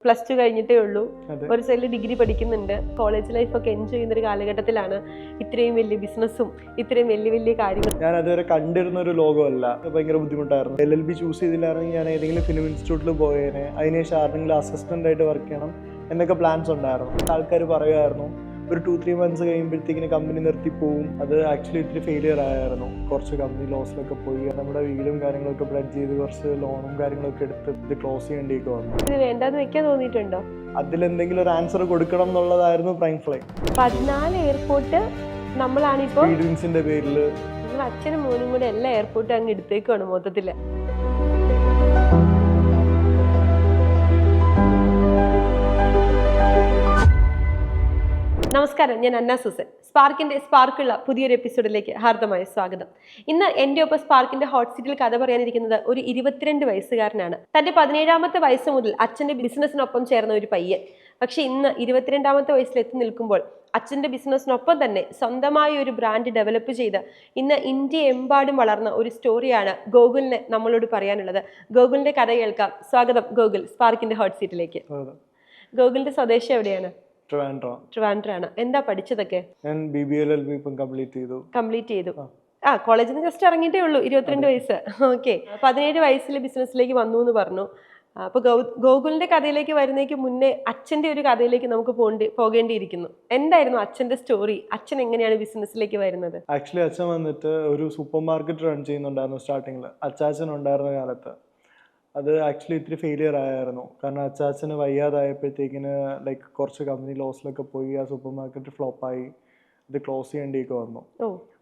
+2 കഴിഞ്ഞിട്ടേ ഉള്ളൂ, ഒരു സൈഡിൽ ഡിഗ്രി പഠിക്കുന്നുണ്ട്, കോളേജ് ലൈഫ് ഒക്കെ എൻജോയ് ചെയ്യുന്ന ഒരു കാലഘട്ടത്തിലാണ് ഇത്രയും വലിയ ബിസിനസ്സും ഇത്രയും വലിയ വലിയ കാര്യങ്ങളും. ഞാൻ അതുവരെ കണ്ടിരുന്ന ഒരു ലോകമല്ല, ഭയങ്കര ബുദ്ധിമുട്ടായിരുന്നു. LLB ചൂസ് ചെയ്തില്ലായിരുന്നെങ്കിൽ ഞാൻ ഏതെങ്കിലും ഫിലിം ഇൻസ്റ്റിറ്റ്യൂട്ടിൽ പോയേനെ, അതിനുശേഷം ആരെങ്കിലും അസിസ്റ്റന്റ് ആയിട്ട് വർക്ക് ചെയ്യണം എന്നൊക്കെ പ്ലാൻസ് ഉണ്ടായിരുന്നു. ആൾക്കാർ പറയുമായിരുന്നു ഒരു 2-3 months കഴിയുമ്പോഴത്തേക്കിന് കമ്പനി നിർത്തിപ്പോവും. അത് ആക്ച്വലി ഇത്തിരി ഫെയിലിയർ ആയിരുന്നു. കുറച്ച് കമ്പനി ലോസിലൊക്കെ പോയി, നമ്മുടെ വീടും കാര്യങ്ങളൊക്കെ ബ്ലഡ് ചെയ്ത് കുറച്ച് ലോണും കാര്യങ്ങളൊക്കെ എടുത്ത് ഇത് ക്ലോസ് ചെയ്യേണ്ടിയൊക്കെ വന്നു. ഇത് വേണ്ടാന്ന് വെക്കാൻ തോന്നിയിട്ടുണ്ടോ? അതിലെന്തെങ്കിലും ഒരു ആൻസർ കൊടുക്കണം എന്നുള്ളതായിരുന്നു പ്രൈം ഫ്ലൈ. 14 എയർപോർട്ട് നമ്മളാണിപ്പോ സ്പീഡ്വിങ്സിന്റെ പേരിൽ അച്ഛനും മോനും കൂടെ എല്ലാ എയർപോർട്ടും അങ്ങ് എടുത്തേക്കാണ് മൊത്തത്തില്. നമസ്കാരം, ഞാൻ അന്ന സൂസൻ. സ്പാർക്കിന്റെ സ്പാർക്കുള്ള പുതിയൊരു എപ്പിസോഡിലേക്ക് ഹാർദമായ സ്വാഗതം. ഇന്ന് എൻ്റെ ഒപ്പം സ്പാർക്കിന്റെ ഹോട്ട് സീറ്റിൽ കഥ പറയാനിരിക്കുന്നത് ഒരു 22 വയസ്സുകാരനാണ്. തന്റെ 17ാമത്തെ വയസ്സ് മുതൽ അച്ഛന്റെ ബിസിനസ്സിനൊപ്പം ചേർന്ന ഒരു പയ്യൻ. പക്ഷെ ഇന്ന് 22ാമത്തെ വയസ്സിൽ എത്തി നിൽക്കുമ്പോൾ അച്ഛന്റെ ബിസിനസ്സിനൊപ്പം തന്നെ സ്വന്തമായ ഒരു ബ്രാൻഡ് ഡെവലപ്പ് ചെയ്ത് ഇന്ന് ഇന്ത്യ എമ്പാടും വളർന്ന ഒരു സ്റ്റോറിയാണ് ഗോകുലിന് നമ്മളോട് പറയാനുള്ളത്. ഗോകുലിന്റെ കഥ കേൾക്കാം. സ്വാഗതം ഗോകുൽ സ്പാർക്കിന്റെ ഹോട്ട് സീറ്റിലേക്ക്. ഗോകുലിന്റെ സ്വദേശം എവിടെയാണ്? ട്രിവാൻഡ്രാണ്. എന്താ പഠിച്ചതൊക്കെ? ഞാൻ BBA LLB കംപ്ലീറ്റ് ചെയ്തു. കോളേജിൽ നിന്ന് ജസ്റ്റ് ഇറങ്ങിയിട്ടേ ഉള്ളൂ. 22 വയസ്സ്. ഓക്കെ. 17 വയസ്സിൽ ബിസിനസ്സിലേക്ക് വന്നു എന്ന് പറഞ്ഞു. അപ്പൊ ഗോകുലിന്റെ കഥയിലേക്ക് വരുന്നേക്ക് മുന്നേ അച്ഛന്റെ ഒരു കഥയിലേക്ക് നമുക്ക് പോകേണ്ടിയിരിക്കുന്നു. എന്തായിരുന്നു അച്ഛന്റെ സ്റ്റോറി? അച്ഛൻ എങ്ങനെയാണ് ബിസിനസ്സിലേക്ക് വരുന്നത്? ആക്ച്വലി അച്ഛൻ വന്നിട്ട് ഒരു സൂപ്പർ മാർക്കറ്റ് റൺ ചെയ്യുന്നുണ്ടായിരുന്നു സ്റ്റാർട്ടിങ്ങിൽ. അച്ചാച്ചൻ ഉണ്ടായിരുന്ന കാലത്ത് അത് ആക്ച്വലി ഇത്തിരി ഫെയിലിയർ ആയിരുന്നു. കാരണം അച്ചാച്ചന് വയ്യാതായപ്പോഴത്തേക്കിന് ലൈക്ക് കുറച്ച് കമ്പനി ലോസിലൊക്കെ പോയി, ആ സൂപ്പർ മാർക്കറ്റ് ഫ്ലോപ്പായി, ഇത് ക്ലോസ് ചെയ്യേണ്ടിയൊക്കെ വന്നു.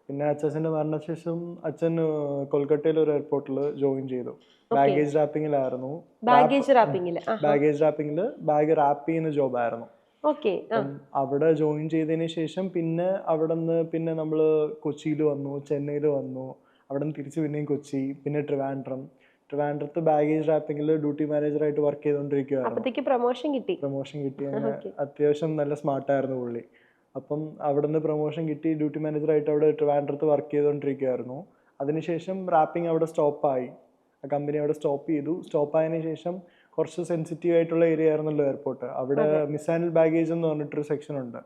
പിന്നെ അച്ചാച്ചൻ്റെ മരണശേഷം അച്ഛൻ കൊൽക്കട്ടയിൽ ഒരു എയർപോർട്ടിൽ ജോയിൻ ചെയ്തു. ബാഗേജ് റാപ്പിങ്ങിലായിരുന്നു. ബാഗേജ് റാപ്പിങ്ങിൽ ബാഗ് റാപ്പ് ചെയ്യുന്ന ജോബായിരുന്നു. അവിടെ ജോയിൻ ചെയ്തതിന് ശേഷം പിന്നെ അവിടെ നിന്ന് പിന്നെ നമ്മൾ കൊച്ചിയിൽ വന്നു, ചെന്നൈയിൽ വന്നു, അവിടെ നിന്ന് തിരിച്ച് പിന്നെയും കൊച്ചി, പിന്നെ ട്രിവാൻഡ്രത്ത് ബാഗേജ് റാപ്പിങ്ങിൽ ഡ്യൂട്ടി മാനേജറായിട്ട് വർക്ക് ചെയ്തുകൊണ്ടിരിക്കുകയായിരുന്നു. പ്രൊമോഷൻ കിട്ടി. അത്യാവശ്യം നല്ല സ്മാർട്ടായിരുന്നു പുള്ളി. അപ്പം അവിടെ നിന്ന് പ്രൊമോഷൻ കിട്ടി, ഡ്യൂട്ടി മാനേജറായിട്ട് അവിടെ ട്രിവാൻഡ്രത്ത് വർക്ക് ചെയ്തുകൊണ്ടിരിക്കുകയായിരുന്നു. അതിനുശേഷം റാപ്പിംഗ് അവിടെ സ്റ്റോപ്പായി. ആ കമ്പനി അവിടെ സ്റ്റോപ്പ് ചെയ്തു. സ്റ്റോപ്പായതിനു ശേഷം കുറച്ച് സെൻസിറ്റീവ് ആയിട്ടുള്ള ഏരിയ ആയിരുന്നല്ലോ എയർപോർട്ട്. അവിടെ മിസ് ആൻഡ് ബാഗേജ് എന്ന് പറഞ്ഞിട്ടൊരു സെക്ഷൻ ഉണ്ട്.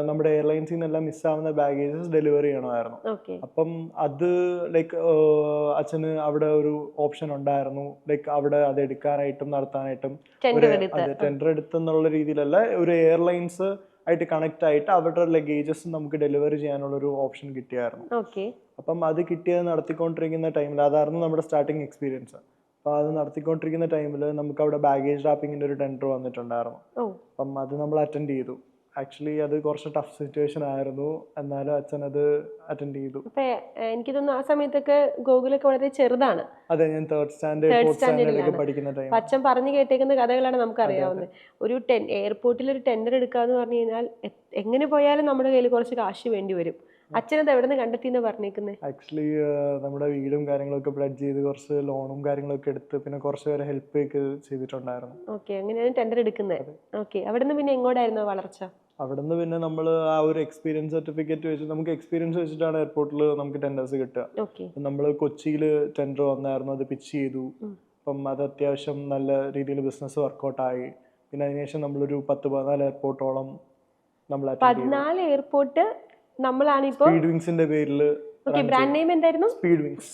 നമ്മുടെ എയർലൈൻസിൽ നിന്നെല്ലാം മിസ്സാവുന്ന ബാഗേജസ് ഡെലിവറി ചെയ്യണമായിരുന്നു. അപ്പം അത് ലൈക്ക് അച്ഛന് അവിടെ ഒരു ഓപ്ഷൻ ഉണ്ടായിരുന്നു. ലൈക്ക് അവിടെ അത് എടുക്കാനായിട്ടും നടത്താനായിട്ടും ടെൻഡർ എടുത്തെന്നുള്ള രീതിയിലല്ല, ഒരു എയർലൈൻസ് ആയിട്ട് കണക്ട് ആയിട്ട് അവരുടെ ലഗേജസ് നമുക്ക് ഡെലിവറി ചെയ്യാനുള്ളൊരു ഓപ്ഷൻ കിട്ടിയായിരുന്നു. അപ്പം അത് കിട്ടിയത് നടത്തിക്കൊണ്ടിരിക്കുന്ന ടൈമിൽ, അതായിരുന്നു നമ്മുടെ സ്റ്റാർട്ടിങ് എക്സ്പീരിയൻസ്. അപ്പോൾ അത് നടത്തിക്കൊണ്ടിരിക്കുന്ന ടൈമിൽ നമുക്ക് അവിടെ ബാഗേജ് റാപ്പിങ്ങിൻ്റെ ഒരു ടെൻഡർ വന്നിട്ടുണ്ടായിരുന്നു. അപ്പം അത് നമ്മൾ അറ്റൻഡ് ചെയ്തു. ആക്ച്വലി അത് കുറച്ച് ടഫ് സിറ്റുവേഷൻ ആയിരുന്നു, എന്നാലും അച്ഛൻ അത് അറ്റൻഡ് ചെയ്തു. എനിക്ക് തോന്നുന്നു ആ സമയത്തൊക്കെ ഗോകുലൊക്കെ വളരെ ചെറുതാണ്. അതെ, ഞാൻ 3rd സ്റ്റാൻഡേർഡ് പഠിക്കുന്ന ടൈം. അച്ഛൻ പറഞ്ഞു കേട്ടേക്കുന്ന കഥകളാണ് നമുക്ക് അറിയാവുന്നത്. ഒരു എയർപോർട്ടിൽ ഒരു ടെൻഡർ എടുക്കാന്ന് പറഞ്ഞു കഴിഞ്ഞാൽ എങ്ങനെ പോയാലും നമ്മുടെ കയ്യിൽ കുറച്ച് കാശ് വേണ്ടി വരും. അച്ഛനത് എവിടെ നിന്ന് കണ്ടെത്തിന്ന് പറഞ്ഞേക്കുന്നത്? ആക്ച്വലി നമ്മുടെ വീടും കാര്യങ്ങളൊക്കെ ബ്ലഡ് ചെയ്ത് കുറച്ച് ലോണും കാര്യങ്ങളൊക്കെ എടുത്ത് പിന്നെ കുറച്ച് പേരെ ഹെൽപ്പ് ചെയ്തിട്ടുണ്ടായിരുന്നു. അങ്ങനെയാണ് ടെൻഡർ എടുക്കുന്നത്. അവിടെ നിന്ന് പിന്നെ എങ്ങോട്ടായിരുന്നു വളർച്ച? അവിടെ നിന്ന് പിന്നെ നമ്മൾ ആ ഒരു എക്സ്പീരിയൻസ് സർട്ടിഫിക്കറ്റ് വെച്ച്, നമുക്ക് എക്സ്പീരിയൻസ് വെച്ചിട്ടാണ് എയർപോർട്ടിൽ നമുക്ക് ടെൻഡേഴ്സ് കിട്ടുക. നമ്മൾ കൊച്ചിയിൽ ടെൻഡർ വന്നായിരുന്നു, അത് പിച്ച് ചെയ്തു. അപ്പം അത് അത്യാവശ്യം നല്ല രീതിയിൽ ബിസിനസ് വർക്കൗട്ടായി. പിന്നെ അതിനുശേഷം നമ്മളൊരു 10-14 എയർപോർട്ടോളം നമ്മൾ 14 എയർപോർട്ട് നമ്മളാണിപ്പോ സ്പീഡ്വിങ്സിന്റെ പേരിൽ. ബ്രാൻഡ് നെയിം എന്തായിരുന്നു? സ്പീഡ്വിങ്സ്.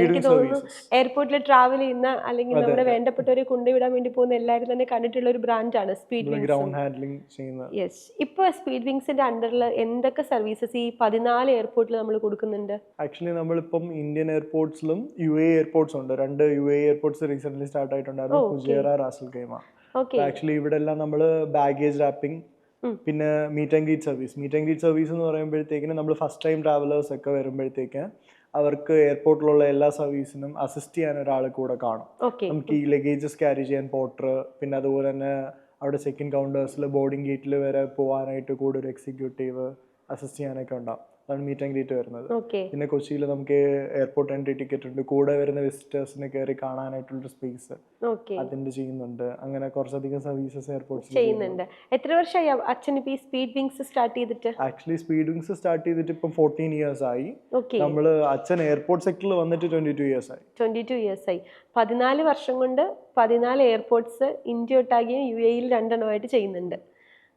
എനിക്ക് തോന്നുന്നു എയർപോർട്ടിൽ ട്രാവൽ ചെയ്യുന്ന അല്ലെങ്കിൽ നമ്മുടെ വേണ്ടപ്പെട്ടവരെ കൊണ്ടുവിടാൻ വേണ്ടി പോകുന്ന എല്ലാവരും തന്നെ കണ്ടിട്ടുള്ള ഒരു ബ്രാൻഡാണ് സ്പീഡ്വിങ്സ്. ഗ്രൗണ്ട് ഹാൻഡ്ലിംഗ് ചെയ്യുന്ന. യെസ്. ഇപ്പൊ സ്പീഡ്വിങ്സിന്റെ അണ്ടറിൽ എന്തൊക്കെ സർവീസസ് ഈ 14 എയർപോർട്ടിൽ നമ്മൾ കൊടുക്കുന്നുണ്ട്? ആക്ച്വലി നമ്മളിപ്പം ഇന്ത്യൻ എയർപോർട്ട്സിലും UAE എയർപോർട്ട്സ് ഉണ്ട്. 2 UAE എയർപോർട്ട്സ് റീസെന്റ് സ്റ്റാർട്ട് ആയിട്ടുണ്ടായിരുന്നു, ഫുജൈറ, റാസൽ ഖൈമ. ആക്ച്വലി ഇവിടെ എല്ലാം നമ്മൾ ബാഗേജ് റാപ്പിംഗ്, പിന്നെ മീറ്റ് ആൻഡ് ഗ്രീറ്റ് സർവീസ് എന്ന് പറയുമ്പോഴത്തേക്കിന് നമ്മൾ ഫസ്റ്റ് ടൈം ട്രാവലേഴ്സ് ഒക്കെ വരുമ്പോഴത്തേക്ക് അവർക്ക് എയർപോർട്ടിലുള്ള എല്ലാ സർവീസിനും അസിസ്റ്റ് ചെയ്യാൻ ഒരാൾ കൂടെ കാണും. നമുക്ക് ഈ ലഗേജസ് ക്യാരി ചെയ്യാൻ പോർട്ടർ, പിന്നെ അതുപോലെ തന്നെ അവിടെ ചെക്ക് ഇൻ കൗണ്ടേഴ്സിൽ ബോർഡിംഗ് ഗേറ്റിൽ വരെ പോകാനായിട്ട് കൂടെ ഒരു എക്സിക്യൂട്ടീവ് അസിസ്റ്റ് ചെയ്യാനൊക്കെ ഉണ്ടാവും. അതാണ് മീറ്റ് ആൻഡ് ഗ്രീറ്റ് വരുന്നത്. ഓക്കെ. പിന്നെ കൊച്ചിയിൽ നമുക്ക് എയർപോർട്ട് എൻട്രി ടിക്കറ്റ് ഉണ്ട്, കൂടെ വരുന്ന വിസിറ്റേഴ്സിന് കയറി കാണാനായിട്ടുള്ള സ്പേസ് ഓക്കെ. അതിന്റെ ചെയ്യുന്നുണ്ട്. അങ്ങനെ കുറച്ചധികം സർവീസസ് എയർപോർട്ട്സിൽ ചെയ്യുന്നുണ്ട്. എത്ര വർഷമായി അച്ഛൻ ഇപ്പൊ ഈ സ്പീഡ് വിങ്സ് സ്റ്റാർട്ട് ചെയ്തിട്ട്? ആക്ച്വലി സ്പീഡ് വിങ്സ് സ്റ്റാർട്ട് ചെയ്തിട്ട് ഇപ്പം 14 ഇയേഴ്സ് ആയി. ഓക്കെ. നമ്മള് അച്ഛൻ എയർപോർട്ട് സെക്ടറിൽ വന്നിട്ട് 22 ഇയേഴ്സ് ആയി. 22 ഇയേഴ്സ് ആയി. 14 വർഷം കൊണ്ട് 14 എയർപോർട്ട്സ് ഇന്ത്യ ഒട്ടാകെയും UAE-യിൽ 2 ചെയ്യുന്നുണ്ട്.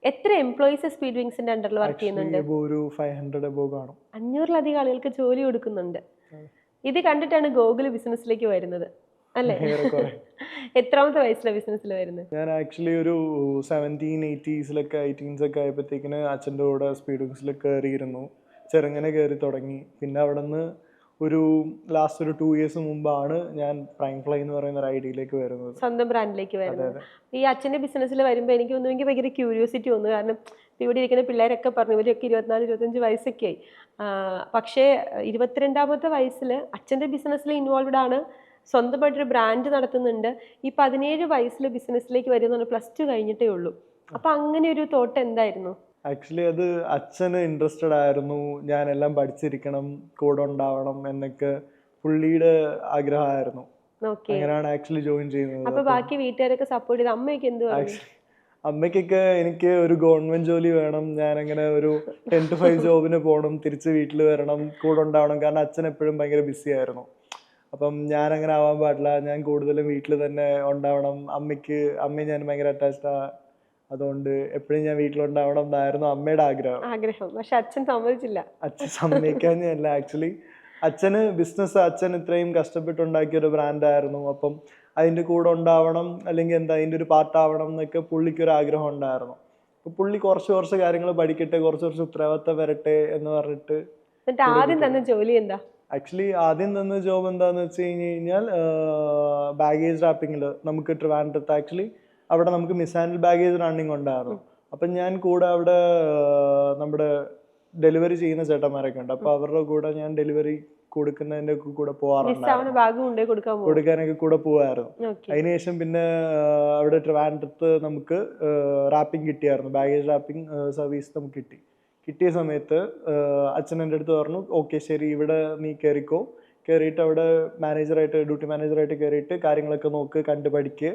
എത്ര എംപ്ലോയീസ് സ്പീഡ് വിങ്സിന്റെ അണ്ടറിൽ വർക്ക് ചെയ്യുന്നുണ്ട്? ഒരു 500 above കാണും. 500-ലധികം ആളുകൾക്ക് ജോലി കൊടുക്കുന്നുണ്ട്. ഇത് കണ്ടിട്ടാണ് ഗൂഗിൾ ബിസിനസ്സിലേക്ക് വരുന്നത് അല്ലേ? എത്രാമത്തെ വയസ്സിലാണ് ബിസിനസ്സിൽ വരുന്നത്? ഞാൻ ആക്ച്വലി ഒരു 1880s ആയപ്പോഴത്തേക്കിന് അച്ഛൻ്റെ കൂടെ സ്പീഡ് വിങ്സിൽ കയറിയിരുന്നു. ചെറുങ്ങനെ കയറി തുടങ്ങി. പിന്നെ അവിടെ നിന്ന് ഒരു ലാസ്റ്റ് ഒരു 2 years മുമ്പാണ് ഞാൻ പ്രൈം ഫ്ലൈ എന്ന് പറയുന്ന ഒരു ഐഡിയയിലേക്ക് വരുന്നത്, സ്വന്തം ബ്രാൻഡിലേക്ക് വരുന്നത്. ഈ അച്ഛൻ്റെ ബിസിനസ്സിൽ വരുമ്പോൾ എനിക്ക് തോന്നുന്നു, എനിക്ക് ഭയങ്കര ക്യൂരിയോസിറ്റി തോന്നുന്നു. കാരണം ഇവിടെ ഇരിക്കുന്ന പിള്ളേരൊക്കെ പറഞ്ഞു ഇവരൊക്കെ 24-25 വയസ്സൊക്കെ ആയി. പക്ഷേ 22ാമത്തെ വയസ്സിൽ അച്ഛൻ്റെ ബിസിനസ്സിൽ ഇൻവോൾവ്ഡ് ആണ്, സ്വന്തമായിട്ടൊരു ബ്രാൻഡ് നടത്തുന്നുണ്ട്. ഈ 17 വയസ്സിൽ ബിസിനസ്സിലേക്ക് വരുന്ന +2 കഴിഞ്ഞിട്ടേ ഉള്ളൂ. അപ്പം അങ്ങനെ ഒരു തോട്ട് എന്തായിരുന്നു? ആക്ച്വലി അത് അച്ഛന് ഇൻട്രസ്റ്റഡ് ആയിരുന്നു, ഞാൻ എല്ലാം പഠിച്ചിരിക്കണം, കൂടെ ഉണ്ടാവണം എന്നൊക്കെ പുള്ളിയുടെ ആഗ്രഹമായിരുന്നു. അങ്ങനെയാണ് ആക്ച്വലി ജോയിൻ ചെയ്യുന്നത്. അപ്പൊ ബാക്കി വീട്ടുകാരൊക്കെ സപ്പോർട്ട് ചെയ്ത് അമ്മയൊക്കെ എന്ത് പറഞ്ഞു? അമ്മയ്ക്കൊക്കെ എനിക്ക് ഒരു ഗവൺമെന്റ് ജോലി വേണം, ഞാൻ അങ്ങനെ ഒരു 10 to 5 ജോബിന് പോകണം, തിരിച്ച് വീട്ടിൽ വരണം, കൂടെ ഉണ്ടാവണം. കാരണം അച്ഛൻ എപ്പോഴും ഭയങ്കര ബിസി ആയിരുന്നു. അപ്പം ഞാൻ അങ്ങനെ ആവാൻ പാടില്ല, ഞാൻ കൂടുതലും വീട്ടിൽ തന്നെ ഉണ്ടാവണം. അമ്മയെ ഞാൻ ഭയങ്കര അറ്റാച്ച്ഡ്, അതുകൊണ്ട് എപ്പോഴും ഞാൻ വീട്ടിലുണ്ടാവണം എന്നായിരുന്നു അമ്മയുടെ ആഗ്രഹം. പക്ഷെ അച്ഛൻ സമ്മതിച്ചില്ല. അച്ഛൻ സമ്മതിക്കാഞ്ഞല്ല. ആക്ച്വലി അച്ഛന് ബിസിനസ്, അച്ഛൻ ഇത്രയും കഷ്ടപ്പെട്ടുണ്ടാക്കിയ ഒരു ബ്രാൻഡായിരുന്നു. അപ്പം അതിൻ്റെ കൂടെ ഉണ്ടാവണം, അല്ലെങ്കിൽ എന്താ അതിൻ്റെ ഒരു പാർട്ടാവണം എന്നൊക്കെ പുള്ളിക്കൊരു ആഗ്രഹം ഉണ്ടായിരുന്നു. അപ്പോൾ പുള്ളി കുറച്ച് കാര്യങ്ങൾ പഠിക്കട്ടെ, കുറച്ച് ഉത്തരവാദിത്തം വരട്ടെ എന്ന് പറഞ്ഞിട്ട്. എന്നിട്ട് ആദ്യം തന്നെ ജോലി എന്താ? ആക്ച്വലി ആദ്യം തന്ന ജോബ് എന്താന്ന് വെച്ച് കഴിഞ്ഞാൽ ബാഗേജ് റാപ്പിങ്ങിൽ നമുക്ക് ട്രിവാൻഡ്രത്ത് ആക്ച്വലി അവിടെ നമുക്ക് മിസാൻഡിൽ ബാഗേജ് റണ്ണിങ് ഉണ്ടായിരുന്നു. അപ്പം ഞാൻ കൂടെ അവിടെ നമ്മുടെ ഡെലിവറി ചെയ്യുന്ന ചേട്ടന്മാരൊക്കെ ഉണ്ട്. അപ്പോൾ അവരുടെ കൂടെ ഞാൻ ഡെലിവറി കൊടുക്കുന്നതിൻ്റെ കൂടെ കൊടുക്കാനൊക്കെ കൂടെ പോവായിരുന്നു. അതിനുശേഷം പിന്നെ അവിടെ ട്രിവാൻഡ്രത്ത് നമുക്ക് റാപ്പിംഗ് കിട്ടിയായിരുന്നു, ബാഗേജ് റാപ്പിംഗ് സർവീസ് നമുക്ക് കിട്ടിയ സമയത്ത് അച്ഛൻ എൻ്റെ അടുത്ത് പറഞ്ഞു, ഓക്കെ ശരി ഇവിടെ നീ കയറിയിട്ട് അവിടെ ഡ്യൂട്ടി മാനേജറായിട്ട് കയറിയിട്ട് കാര്യങ്ങളൊക്കെ നോക്ക്, കണ്ടു പഠിക്ക്,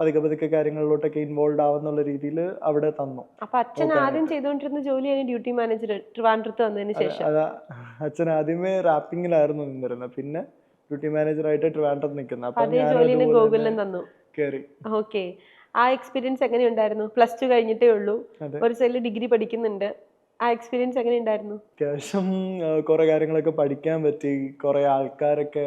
പതുക്കെ കാര്യങ്ങളിലോട്ടൊക്കെ ഇൻവോൾവ് ആവുന്നുള്ള രീതിയിൽ അവിടെ തന്നു. അപ്പൊ അച്ഛൻ ആദ്യം ചെയ്തുകൊണ്ടിരുന്ന ജോലിയാണ് ഡ്യൂട്ടി മാനേജർ ട്രിവാൻഡ്രത്ത് വന്നതിന് ശേഷം? അച്ഛൻ ആദ്യമേ റാപ്പിങ്ങിലായിരുന്നു നിന്നിരുന്നത്, പിന്നെ ഡ്യൂട്ടി മാനേജറായിട്ട് ട്രിവാൻഡ്രത്ത് നിൽക്കുന്നത്. അപ്പൊ ഗൂഗിളിലും തന്നു. ഓക്കെ. ആ എക്സ്പീരിയൻസ് എങ്ങനെയുണ്ടായിരുന്നു? +2 കഴിഞ്ഞിട്ടേ ഉള്ളൂ, ഒരു സൈഡിൽ ഡിഗ്രി പഠിക്കുന്നുണ്ട്. ആ എക്സ്പീരിയൻസ് എങ്ങനെയുണ്ടായിരുന്നു? അത്യാവശ്യം കുറെ കാര്യങ്ങളൊക്കെ പഠിക്കാൻ പറ്റി. കുറെ ആൾക്കാരൊക്കെ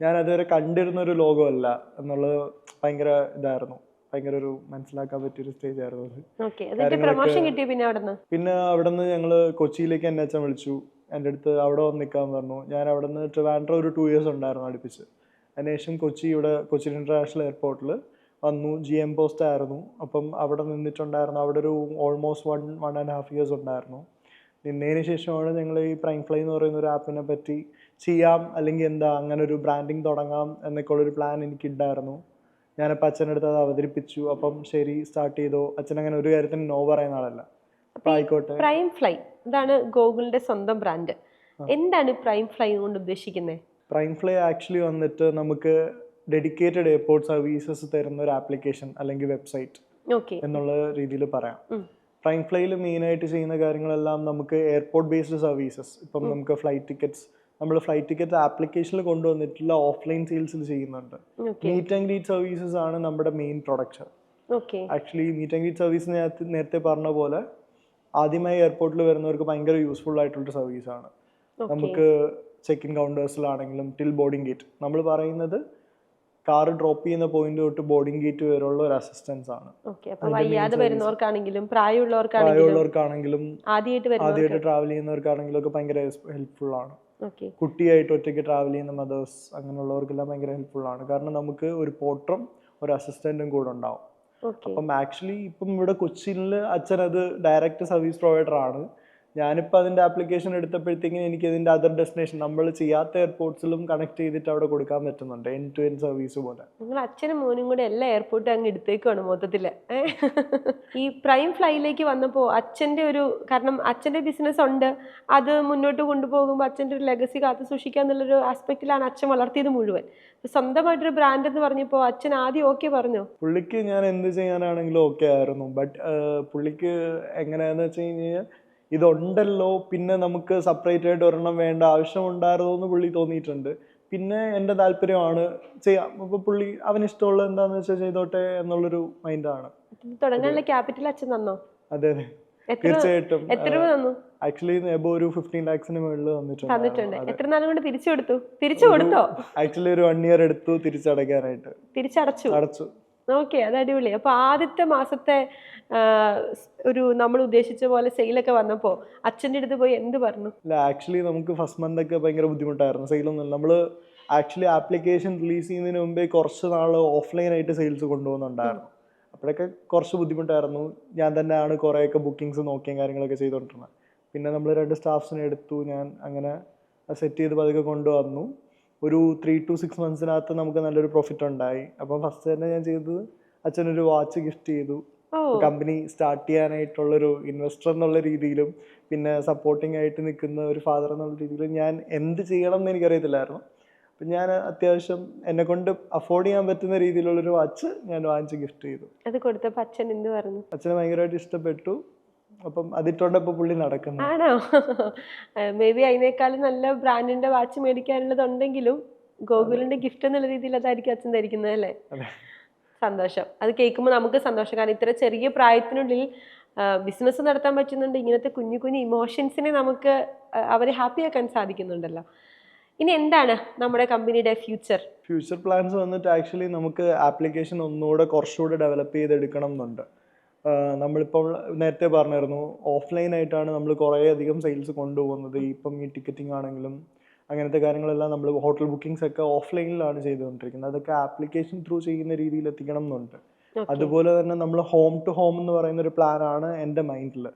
ഞാൻ അതുവരെ കണ്ടിരുന്ന ഒരു ലോകമല്ല എന്നുള്ളത് ഭയങ്കര ഇതായിരുന്നു, ഭയങ്കര ഒരു മനസ്സിലാക്കാൻ പറ്റിയൊരു സ്റ്റേജ് ആയിരുന്നു അത്. പിന്നെ അവിടെ നിന്ന് ഞങ്ങള് കൊച്ചിയിലേക്ക് എന്നെ അച്ഛൻ വിളിച്ചു, എൻ്റെ അടുത്ത് അവിടെ വന്ന് നിൽക്കാൻ പറഞ്ഞു. ഞാൻ അവിടെ നിന്ന് ട്രിവാൻഡ്രം ഒരു 2 years ഉണ്ടായിരുന്നു അടുപ്പിച്ച്. അതിനുശേഷം കൊച്ചി ഇന്റർനാഷണൽ എയർപോർട്ടിൽ വന്നു, GM പോസ്റ്റ് ആയിരുന്നു. അപ്പം അവിടെ നിന്നിട്ടുണ്ടായിരുന്നു. അവിടെ ഒരു ഓൾമോസ്റ്റ് 1.5 years ഉണ്ടായിരുന്നു. നിന്നതിന് ശേഷമാണ് ഞങ്ങൾ ഈ പ്രൈം ഫ്ലൈ എന്ന് പറയുന്ന ഒരു ആപ്പിനെ പറ്റി ചെയ്യാം, അല്ലെങ്കിൽ എന്താ അങ്ങനെ ഒരു ബ്രാൻഡിങ് തുടങ്ങാം എന്നൊക്കെ ഉള്ളൊരു പ്ലാൻ എനിക്കുണ്ടായിരുന്നു. ഞാനപ്പോൾ അച്ഛൻ്റെ അടുത്ത് അത് അവതരിപ്പിച്ചു. അപ്പം ശരി സ്റ്റാർട്ട് ചെയ്തോ. അച്ഛൻ അങ്ങനെ ഒരു കാര്യത്തിന് നോ പറയുന്ന ആളല്ല. അപ്പം ആയിക്കോട്ടെ. പ്രൈം ഫ്ലൈ ഇതാണ് ഗൂഗിളിന്റെ സ്വന്തം ബ്രാൻഡ്. എന്താണ് പ്രൈം ഫ്ലൈ കൊണ്ട് ഉദ്ദേശിക്കുന്നത്? പ്രൈം ഫ്ലൈ ആക്ച്വലി വന്നിട്ട് നമുക്ക് ഡെഡിക്കേറ്റഡ് എയർപോർട്ട് സർവീസസ് തരുന്ന ഒരു ആപ്ലിക്കേഷൻ അല്ലെങ്കിൽ വെബ്സൈറ്റ് എന്നുള്ള രീതിയിൽ പറയാം. പ്രൈം ഫ്ലൈയിൽ മെയിനായിട്ട് ചെയ്യുന്ന കാര്യങ്ങളെല്ലാം നമുക്ക് എയർപോർട്ട് ബേസ്ഡ് സർവീസസ്. ഇപ്പം നമുക്ക് ഫ്ലൈറ്റ് ടിക്കറ്റ് ആപ്ലിക്കേഷനിൽ കൊണ്ടുവന്നിട്ടുള്ള ഓഫ്ലൈൻ സെയിൽസിൽ ചെയ്യുന്നുണ്ട്. മീറ്റ് ആൻഡ് ഗ്രീറ്റ് സർവീസസ് ആണ് നമ്മുടെ main product. Actually meet and greet service നേരത്തെ പറഞ്ഞ പോലെ ആദ്യമായി എയർപോർട്ടിൽ വരുന്നവർക്ക് ഭയങ്കര യൂസ്ഫുൾ ആയിട്ടുള്ള സർവീസാണ്. നമുക്ക് ചെക്ക് ഇൻ കൗണ്ടേഴ്സിലാണെങ്കിലും ടിൽ ബോർഡിംഗ് ഗേറ്റ്, നമ്മൾ പറയുന്നത് കാർ ഡ്രോപ്പ് ചെയ്യുന്ന പോയിന്റ് തൊട്ട് ബോർഡിംഗ് ഗേറ്റ് വരെയുള്ള ഒരു അസിസ്റ്റൻസ് ആണ്. പ്രായമുള്ളവർക്കാണെങ്കിലും ആദ്യമായിട്ട് ട്രാവൽ ചെയ്യുന്നവർക്കാണെങ്കിലും ഒക്കെ ഭയങ്കര ഹെൽപ്ഫുൾ ആണ്. കുട്ടിയായിട്ട് ഒറ്റയ്ക്ക് ട്രാവൽ ചെയ്യുന്ന മദേഴ്സ് അങ്ങനെയുള്ളവർക്കെല്ലാം ഭയങ്കര ഹെൽപ്ഫുൾ ആണ്. കാരണം നമുക്ക് ഒരു പോർട്ടറും ഒരു അസിസ്റ്റന്റും കൂടെ ഉണ്ടാവും. അപ്പം ആക്ച്വലി ഇപ്പം ഇവിടെ കൊച്ചിയിൽ അച്ഛൻ അത് ഡയറക്റ്റ് സർവീസ് പ്രൊവൈഡർ ആണ്. ഞാനിപ്പോൾ അതിൻ്റെ ആപ്ലിക്കേഷൻ എടുത്തപ്പോഴത്തേക്കും എനിക്ക് ഇതിൻ്റെ അതർ ഡെസ്റ്റിനേഷൻ നമ്മൾ ചെയ്യാത്ത എയർപോർട്ട്സിലും കണക്ട് ചെയ്തിട്ട് അവിടെ കൊടുക്കാൻ പറ്റുന്നുണ്ട്, എൻഡ് ടു എൻഡ് സർവീസ് പോലെ. നിങ്ങൾ അച്ഛനും മോനും കൂടെ എല്ലാ എയർപോർട്ടും അങ്ങ് എടുത്തേക്കുവാണ് മൊത്തത്തില്. ഈ പ്രൈം ഫ്ലൈയിലേക്ക് വന്നപ്പോൾ അച്ഛൻ്റെ ഒരു, കാരണം അച്ഛൻ്റെ ബിസിനസ് ഉണ്ട്, അത് മുന്നോട്ട് കൊണ്ടുപോകുമ്പോൾ അച്ഛൻ്റെ ഒരു ലെഗസി കാത്തു സൂക്ഷിക്കുക എന്നുള്ളൊരു ആസ്പെക്റ്റിലാണ് അച്ഛൻ വളർത്തിയത് മുഴുവൻ. സ്വന്തമായിട്ടൊരു ബ്രാൻഡ് എന്ന് പറഞ്ഞപ്പോൾ അച്ഛൻ ആദ്യം ഓക്കെ പറഞ്ഞോ? പുള്ളിക്ക് ഞാൻ എന്ത് ചെയ്യാനാണെങ്കിലും ഓക്കെ ആയിരുന്നു. ബട്ട് പുള്ളിക്ക് എങ്ങനെയാന്ന് വെച്ച് കഴിഞ്ഞാൽ ഇതുണ്ടല്ലോ, പിന്നെ നമുക്ക് സെപ്പറേറ്റ് ആയിട്ട് ഒരെണ്ണം വേണ്ട ആവശ്യമുണ്ടായിരുന്നു എന്ന് പുള്ളി തോന്നിയിട്ടുണ്ട്. പിന്നെ എൻ്റെ താല്പര്യമാണ് ചെയ്യാം, അപ്പോൾ പുള്ളി അവനിഷ്ടമുള്ള എന്താണെന്ന് വെച്ചാൽ ചെയ്തോട്ടെ എന്നുള്ളൊരു മൈൻഡാണ്. തുടങ്ങാനുള്ള ക്യാപിറ്റൽ അച്ഛൻ തന്നോ? അതെ അതെ, തീർച്ചയായിട്ടും. എത്ര രൂപ തന്നു? ആക്ച്വലി എബോ ഒരു 15 lakhs മുകളിൽ തന്നിട്ടുണ്ട്. എത്ര നാളും കൊണ്ട് തിരിച്ചു കൊടുത്തോ? ആക്ച്വലി ഒരു 1 year എടുത്തു തിരിച്ചടയ്ക്കാനായിട്ട്. അടച്ചു. ഓക്കെ, അത് അടിപൊളി. അപ്പൊ ആദ്യത്തെ മാസത്തെ ഒരു നമ്മൾ ഉദ്ദേശിച്ച പോലെ സെയിലൊക്കെ വന്നപ്പോ അച്ഛൻ്റെ അടുത്ത് പോയി എന്ത് പറഞ്ഞു? അല്ല, ആക്ച്വലി നമുക്ക് ഫസ്റ്റ് മന്ത് ഒക്കെ ഭയങ്കര ബുദ്ധിമുട്ടായിരുന്നു. സെയിലൊന്നും നമ്മൾ ആക്ച്വലി ആപ്ലിക്കേഷൻ റിലീസ് ചെയ്യുന്നതിന് മുമ്പേ കുറച്ച് നാൾ ഓഫ്ലൈൻ ആയിട്ട് സെയിൽസ് കൊണ്ടുപോകുന്നുണ്ടായിരുന്നു. അപ്പോഴൊക്കെ കുറച്ച് ബുദ്ധിമുട്ടായിരുന്നു. ഞാൻ തന്നെയാണ് കുറേയൊക്കെ ബുക്കിങ്സ് നോക്കിയും കാര്യങ്ങളൊക്കെ ചെയ്തുകൊണ്ടിരുന്നത്. പിന്നെ നമ്മൾ 2 സ്റ്റാഫ്സിനെ എടുത്തു, ഞാൻ അങ്ങനെ സെറ്റ് ചെയ്ത് പതുക്കെ കൊണ്ടുവന്നു. ഒരു 3 to 6 months നമുക്ക് നല്ലൊരു പ്രോഫിറ്റ് ഉണ്ടായി. അപ്പം ഫസ്റ്റ് തന്നെ ഞാൻ ചെയ്തത് അച്ഛനൊരു വാച്ച് ഗിഫ്റ്റ് ചെയ്തു. കമ്പനി സ്റ്റാർട്ട് ചെയ്യാനായിട്ടുള്ളൊരു ഇൻവെസ്റ്റർ എന്നുള്ള രീതിയിലും പിന്നെ സപ്പോർട്ടിംഗ് ആയിട്ട് നിൽക്കുന്ന ഒരു ഫാദർ എന്നുള്ള രീതിയിലും ഞാൻ എന്ത് ചെയ്യണം എന്ന് എനിക്കറിയത്തില്ലായിരുന്നു. അപ്പം ഞാൻ അത്യാവശ്യം എന്നെ കൊണ്ട് അഫോർഡ് ചെയ്യാൻ പറ്റുന്ന രീതിയിലുള്ളൊരു വാച്ച് ഞാൻ വാങ്ങിച്ച് ഗിഫ്റ്റ് ചെയ്തു. അത് കൊടുത്തപ്പോൾ അച്ഛൻ എന്ത് പറഞ്ഞു? അച്ഛന് ഭയങ്കരമായിട്ട് ഇഷ്ടപ്പെട്ടു. അപ്പം അതിട്ടോണ്ടപ്പോൾ പുള്ളി നടക്കുന്നു. ആണോ? മേ ബി അതിനേക്കാളും നല്ല ബ്രാൻഡിന്റെ വാച്ച് മേടിക്കാനുള്ളതുണ്ടെങ്കിലും ഗോകുലിന്റെ ഗിഫ്റ്റ് എന്നുള്ള രീതിയിൽ അതായിരിക്കും അച്ഛൻ ധരിക്കുന്നത് അല്ലേ? സന്തോഷം. അത് കേൾക്കുമ്പോൾ നമുക്ക് സന്തോഷം. കാരണം ഇത്ര ചെറിയ പ്രായത്തിനുള്ളിൽ ബിസിനസ് നടത്താൻ പറ്റുന്നുണ്ട്. ഇങ്ങനത്തെ കുഞ്ഞു കുഞ്ഞു ഇമോഷൻസിനെ നമുക്ക് അവരെ ഹാപ്പി ആക്കാൻ സാധിക്കുന്നുണ്ടല്ലോ. ഇനി എന്താണ് നമ്മുടെ കമ്പനിയുടെ ഫ്യൂച്ചർ പ്ലാൻസ് വന്നിട്ട് ആക്ച്വലി നമുക്ക് ആപ്ലിക്കേഷൻ ഒന്നുകൂടെ കുറച്ചുകൂടെ ഡെവലപ്പ് ചെയ്തെടുക്കണം എന്നുണ്ട്. നമ്മളിപ്പോൾ നേരത്തെ പറഞ്ഞിരുന്നു, ഓഫ്ലൈൻ ആയിട്ടാണ് നമ്മൾ കുറേ അധികം സെയിൽസ് കൊണ്ടുപോകുന്നത്. ഇപ്പം ഈ ടിക്കറ്റിംഗ് ആണെങ്കിലും അങ്ങനത്തെ കാര്യങ്ങളെല്ലാം നമ്മൾ ഹോട്ടൽ ബുക്കിംഗ്സ് ഒക്കെ ഓഫ്ലൈനിലാണ് ചെയ്തുകൊണ്ടിരിക്കുന്നത്. അതൊക്കെ ആപ്ലിക്കേഷൻ ത്രൂ ചെയ്യുന്ന രീതിയിൽ എത്തിക്കണം എന്നുണ്ട്. അതുപോലെ തന്നെ നമ്മൾ ഹോം ടു ഹോം എന്ന് പറയുന്ന ഒരു പ്ലാനാണ് എൻ്റെ മൈൻഡിൽ.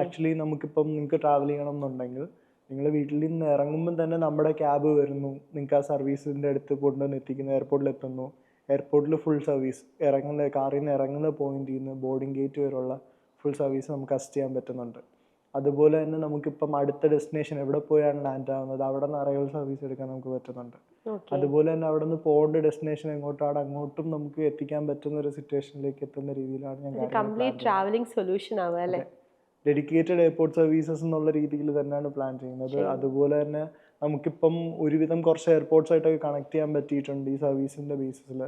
ആക്ച്വലി നമുക്കിപ്പം നിങ്ങൾക്ക് ട്രാവൽ ചെയ്യണം എന്നുണ്ടെങ്കിൽ നിങ്ങൾ വീട്ടിൽ നിന്ന് ഇറങ്ങുമ്പം തന്നെ നമ്മുടെ ക്യാബ് വരുന്നു, നിങ്ങൾക്ക് ആ സർവീസിൻ്റെ അടുത്ത് കൊണ്ടുവന്ന് എത്തിക്കുന്നു, എയർപോർട്ടിൽ എത്തുന്നു, എയർപോർട്ടിൽ ഫുൾ സർവീസ്, കാറിൽ നിന്ന് ഇറങ്ങുന്ന പോയിന്റിൽ നിന്ന് ബോർഡിംഗ് ഗേറ്റ് വരെയുള്ള ഫുൾ സർവീസ് നമുക്ക് അസിസ്റ്റ് ചെയ്യാൻ പറ്റുന്നുണ്ട്. അതുപോലെ തന്നെ നമുക്കിപ്പം അടുത്ത ഡെസ്റ്റിനേഷൻ എവിടെ പോയാണ് ലാൻഡ് ആവുന്നത് അവിടെ നിന്ന് അറൈവൽ സർവീസ് എടുക്കാൻ നമുക്ക് പറ്റുന്നുണ്ട്. അതുപോലെ തന്നെ അവിടെ നിന്ന് പോകേണ്ട ഡെസ്റ്റിനേഷൻ എങ്ങോട്ടാണ് അങ്ങോട്ടും നമുക്ക് എത്തിക്കാൻ പറ്റുന്ന ഒരു സിറ്റുവേഷനിലേക്ക് എത്തുന്ന രീതിയിലാണ് ഞാൻ കംപ്ലീറ്റ് ട്രാവലിംഗ് സൊല്യൂഷൻ ആവുക അല്ലേ? ഡെഡിക്കേറ്റഡ് എയർപോർട്ട് സർവീസസ് എന്നുള്ള രീതിയിൽ തന്നെയാണ് പ്ലാൻ ചെയ്യുന്നത്. അതുപോലെ തന്നെ നമുക്കിപ്പം ഒരുവിധം കുറച്ച് എയർപോർട്ട്സ് ആയിട്ടൊക്കെ കണക്ട് ചെയ്യാൻ പറ്റിയിട്ടുണ്ട്. ഈ സർവീസിൻ്റെ ബേസിസിൽ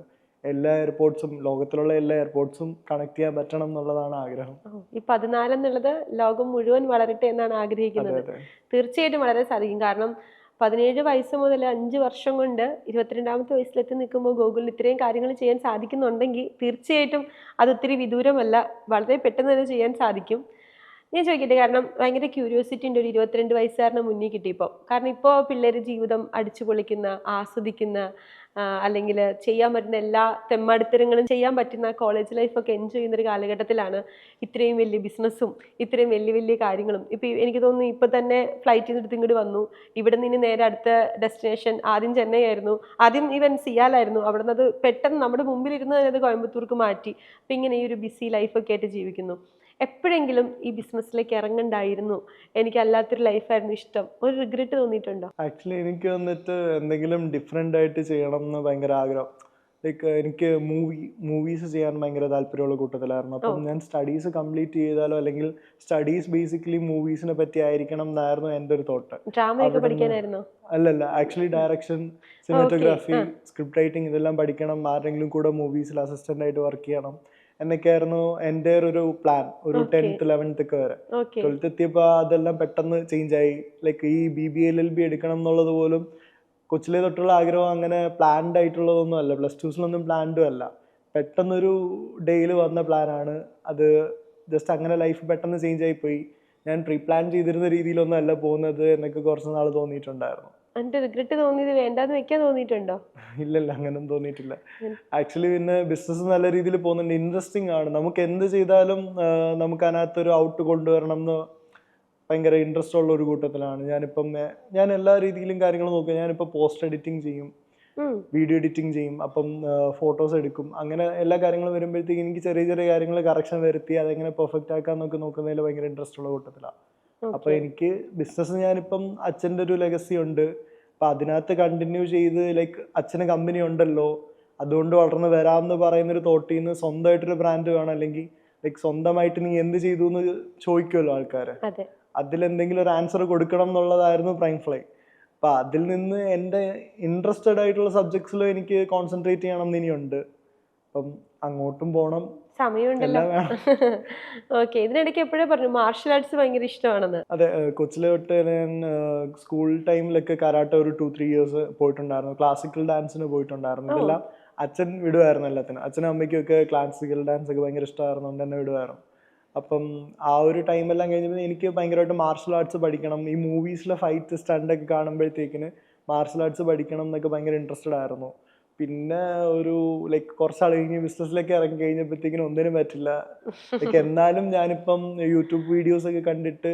എല്ലാ എയർപോർട്ട്സും, ലോകത്തിലുള്ള എല്ലാ എയർപോർട്ട്സും കണക്ട് ചെയ്യാൻ പറ്റണം എന്നുള്ളതാണ് ആഗ്രഹം. ഈ 14 എന്നുള്ളത് ലോകം മുഴുവൻ വളരട്ടെ എന്നാണ് ആഗ്രഹിക്കുന്നത്. തീർച്ചയായിട്ടും വളരെ സാധിക്കും. കാരണം 17 വയസ്സ് മുതൽ 5 വർഷം കൊണ്ട് 22ാമത്തെ വയസ്സിലെത്തി നിൽക്കുമ്പോൾ ഗൂഗിളിൽ ഇത്രയും കാര്യങ്ങൾ ചെയ്യാൻ സാധിക്കുന്നുണ്ടെങ്കിൽ തീർച്ചയായിട്ടും അത് ഒത്തിരി വിദൂരമല്ല, വളരെ പെട്ടെന്ന് തന്നെ ചെയ്യാൻ സാധിക്കും. ഞാൻ ചോദിക്കട്ടെ, കാരണം ഭയങ്കര ക്യൂരിയോസിറ്റി ഉണ്ട് ഒരു 22 വയസ്സുകാരന് മുന്നിൽ കിട്ടിയപ്പോൾ. കാരണം ഇപ്പോൾ പിള്ളേർ ജീവിതം അടിച്ചു പൊളിക്കുന്ന, ആസ്വദിക്കുന്ന, അല്ലെങ്കിൽ ചെയ്യാൻ പറ്റുന്ന എല്ലാ തെമ്മാടിത്തരങ്ങളും ചെയ്യാൻ പറ്റുന്ന കോളേജ് ലൈഫൊക്കെ എൻജോയ് ചെയ്യുന്നൊരു കാലഘട്ടത്തിലാണ് ഇത്രയും വലിയ ബിസിനസ്സും ഇത്രയും വലിയ വലിയ കാര്യങ്ങളും. ഇപ്പോൾ എനിക്ക് തോന്നുന്നു ഇപ്പോൾ തന്നെ ഫ്ലൈറ്റിൽ നിന്ന് എടുത്ത് ഇങ്ങോട്ട് വന്നു. ഇവിടെ നിന്ന് നേരെ അടുത്ത ഡെസ്റ്റിനേഷൻ ആദ്യം ചെന്നൈ ആയിരുന്നു, ആദ്യം ഈവൻ സിയാലായിരുന്നു. അവിടെ നിന്ന് അത് പെട്ടെന്ന് നമ്മുടെ മുമ്പിലിരുന്ന് അത് കോയമ്പത്തൂർക്ക് മാറ്റി. അപ്പം ഇങ്ങനെ ഈ ഒരു ബിസി ലൈഫൊക്കെ ആയിട്ട് ജീവിക്കുന്നു. എപ്പോഴെങ്കിലും ഈ ബിസിനസ്സിലേക്ക് ഇറങ്ങണ്ടായിരുന്നു, എനിക്കല്ലാത്തൊരു ലൈഫായിരുന്നു ഇഷ്ടം, ഒരു റിഗ്രറ്റ് തോന്നിയിട്ടുണ്ടോ? ആക്ച്വലി എനിക്ക് വന്നിട്ട് എന്തെങ്കിലും ഡിഫറെൻ്റ് ആയിട്ട് ചെയ്യണം എന്ന് ഭയങ്കര ആഗ്രഹം. ലൈക്ക് എനിക്ക് മൂവീസ് ചെയ്യാൻ ഭയങ്കര താല്പര്യമുള്ള കൂട്ടത്തിലായിരുന്നു. അപ്പം ഞാൻ സ്റ്റഡീസ് കംപ്ലീറ്റ് ചെയ്താലോ, അല്ലെങ്കിൽ സ്റ്റഡീസ് ബേസിക്കലി മൂവീസിനെ പറ്റി ആയിരിക്കണം എന്നായിരുന്നു എൻ്റെ ഒരു തോട്ട്. ഡ്രാമയൊക്കെ പഠിക്കാനായിരുന്നോ? അല്ലല്ല, actually direction, cinematography, script writing ഇതെല്ലാം പഠിക്കണം, ആരെങ്കിലും കൂടെ മൂവീസിൽ അസിസ്റ്റൻ്റ് ആയിട്ട് വർക്ക് ചെയ്യണം എന്നൊക്കെയായിരുന്നു എൻ്റെ ഒരു പ്ലാൻ. ഒരു 10th 11th ഒക്കെ വരെ. 12th എത്തിയപ്പോൾ അതെല്ലാം പെട്ടെന്ന് ചേഞ്ചായി. ലൈക്ക് ഈ BBA LLB എടുക്കണം എന്നുള്ളത് പോലും കൊച്ചിലെ തൊട്ടുള്ള ആഗ്രഹം അങ്ങനെ പ്ലാൻഡ് ആയിട്ടുള്ളതൊന്നും അല്ല, +2സിലൊന്നും പ്ലാൻഡും അല്ല. പെട്ടെന്നൊരു ഡേയിൽ വന്ന പ്ലാനാണ് അത്. ജസ്റ്റ് അങ്ങനെ ലൈഫ് പെട്ടെന്ന് ചേഞ്ച് ആയിപ്പോയി. ഞാൻ പ്രീ പ്ലാൻ ചെയ്തിരുന്ന രീതിയിലൊന്നും അല്ല പോകുന്നത് എന്നൊക്കെ കുറച്ച് നാൾ തോന്നിയിട്ടുണ്ടായിരുന്നു. എന്നിട്ട് റിഗ്രറ്റ് തോന്നിയത് വേണ്ടാന്ന് വെക്കാൻ തോന്നിയിട്ടുണ്ടോ? ഇല്ലല്ല, അങ്ങനൊന്നും തോന്നിയിട്ടില്ല. ആക്ച്വലി പിന്നെ ബിസിനസ് നല്ല രീതിയിൽ പോകുന്നുണ്ട്, ഇൻട്രസ്റ്റിംഗ് ആണ്. നമുക്ക് എന്ത് ചെയ്താലും നമുക്ക് അതിനകത്തൊരു ഔട്ട് കൊണ്ടുവരണം എന്ന് ഭയങ്കര ഇൻട്രസ്റ്റ് ഉള്ള ഒരു കൂട്ടത്തിലാണ്. ഞാൻ എല്ലാ രീതിയിലും കാര്യങ്ങൾ നോക്കുക. ഞാനിപ്പോൾ പോസ്റ്റ് എഡിറ്റിംഗ് ചെയ്യും, വീഡിയോ എഡിറ്റിംഗ് ചെയ്യും, അപ്പം ഫോട്ടോസ് എടുക്കും, അങ്ങനെ എല്ലാ കാര്യങ്ങളും വരുമ്പോഴത്തേക്ക് എനിക്ക് ചെറിയ ചെറിയ കാര്യങ്ങൾ കറക്ഷൻ വരുത്തി അതെങ്ങനെ പെർഫെക്റ്റ് ആക്കാന്നൊക്കെ നോക്കുന്നതിൽ ഭയങ്കര ഇൻട്രസ്റ്റ് ഉള്ള കൂട്ടത്തിലാണ്. അപ്പൊ എനിക്ക് ബിസിനസ് ഞാനിപ്പം അച്ഛൻ്റെ ഒരു ലെഗസി ഉണ്ട്, അപ്പൊ അതിനകത്ത് കണ്ടിന്യൂ ചെയ്ത് ലൈക്ക് അച്ഛന് കമ്പനി ഉണ്ടല്ലോ അതുകൊണ്ട് വളർന്ന് വരാമെന്ന് പറയുന്നൊരു തോട്ടിൽ നിന്ന് സ്വന്തമായിട്ടൊരു ബ്രാൻഡ് വേണം, അല്ലെങ്കിൽ ലൈക്ക് സ്വന്തമായിട്ട് നീ എന്ത് ചെയ്തു എന്ന് ചോദിക്കുമല്ലോ ആൾക്കാര്, അതിലെന്തെങ്കിലും ഒരു ആൻസർ കൊടുക്കണം എന്നുള്ളതായിരുന്നു പ്രൈം ഫ്ലൈ. അപ്പൊ അതിൽ നിന്ന് എൻ്റെ ഇൻട്രസ്റ്റഡ് ആയിട്ടുള്ള സബ്ജക്ട്സിലും എനിക്ക് കോൺസെൻട്രേറ്റ് ചെയ്യണം എന്ന് ഇനിയുണ്ട്. അപ്പം അങ്ങോട്ടും പോണം, സമയമുണ്ടല്ലോ. ഓക്കെ, ഇതിനിടയ്ക്ക് എപ്പോഴേ പറഞ്ഞു മാർഷൽ ആർട്സ് ഭയങ്കര ഇഷ്ടമാണെന്ന്. അതെ, കൊച്ചിലെ തൊട്ട് ഞാൻ സ്കൂൾ ടൈമിലൊക്കെ കരാട്ടെ ഒരു 2-3 ഇയേഴ്സ് പോയിട്ടുണ്ടായിരുന്നു, ക്ലാസിക്കൽ ഡാൻസിന് പോയിട്ടുണ്ടായിരുന്നു. ഇതെല്ലാം അച്ഛൻ വിടുമായിരുന്നു എല്ലാത്തിനും. അച്ഛനും അമ്മയ്ക്കും ഒക്കെ ക്ലാസിക്കൽ ഡാൻസ് ഒക്കെ ഭയങ്കര ഇഷ്ടമായിരുന്നുകൊണ്ട് എന്നെ വിടുമായിരുന്നു. അപ്പം ആ ഒരു ടൈമെല്ലാം കഴിഞ്ഞപ്പോൾ എനിക്ക് ഭയങ്കരമായിട്ട് മാർഷൽ ആർട്സ് പഠിക്കണം, ഈ മൂവീസിലെ ഫൈറ്റ് സ്റ്റണ്ടൊക്കെ കാണുമ്പോഴത്തേക്കിന് മാർഷൽ ആർട്സ് പഠിക്കണം എന്നൊക്കെ ഭയങ്കര ഇൻട്രസ്റ്റഡ് ആയിരുന്നു. പിന്നെ ഒരു ലൈക്ക് കുറച്ചാൾ കഴിഞ്ഞ് ബിസിനസ്സിലേക്ക് ഇറങ്ങി കഴിഞ്ഞപ്പോഴത്തേക്കിനും ഒന്നിനും പറ്റില്ല. ലൈക്ക് എന്നാലും ഞാനിപ്പം യൂട്യൂബ് വീഡിയോസ് ഒക്കെ കണ്ടിട്ട്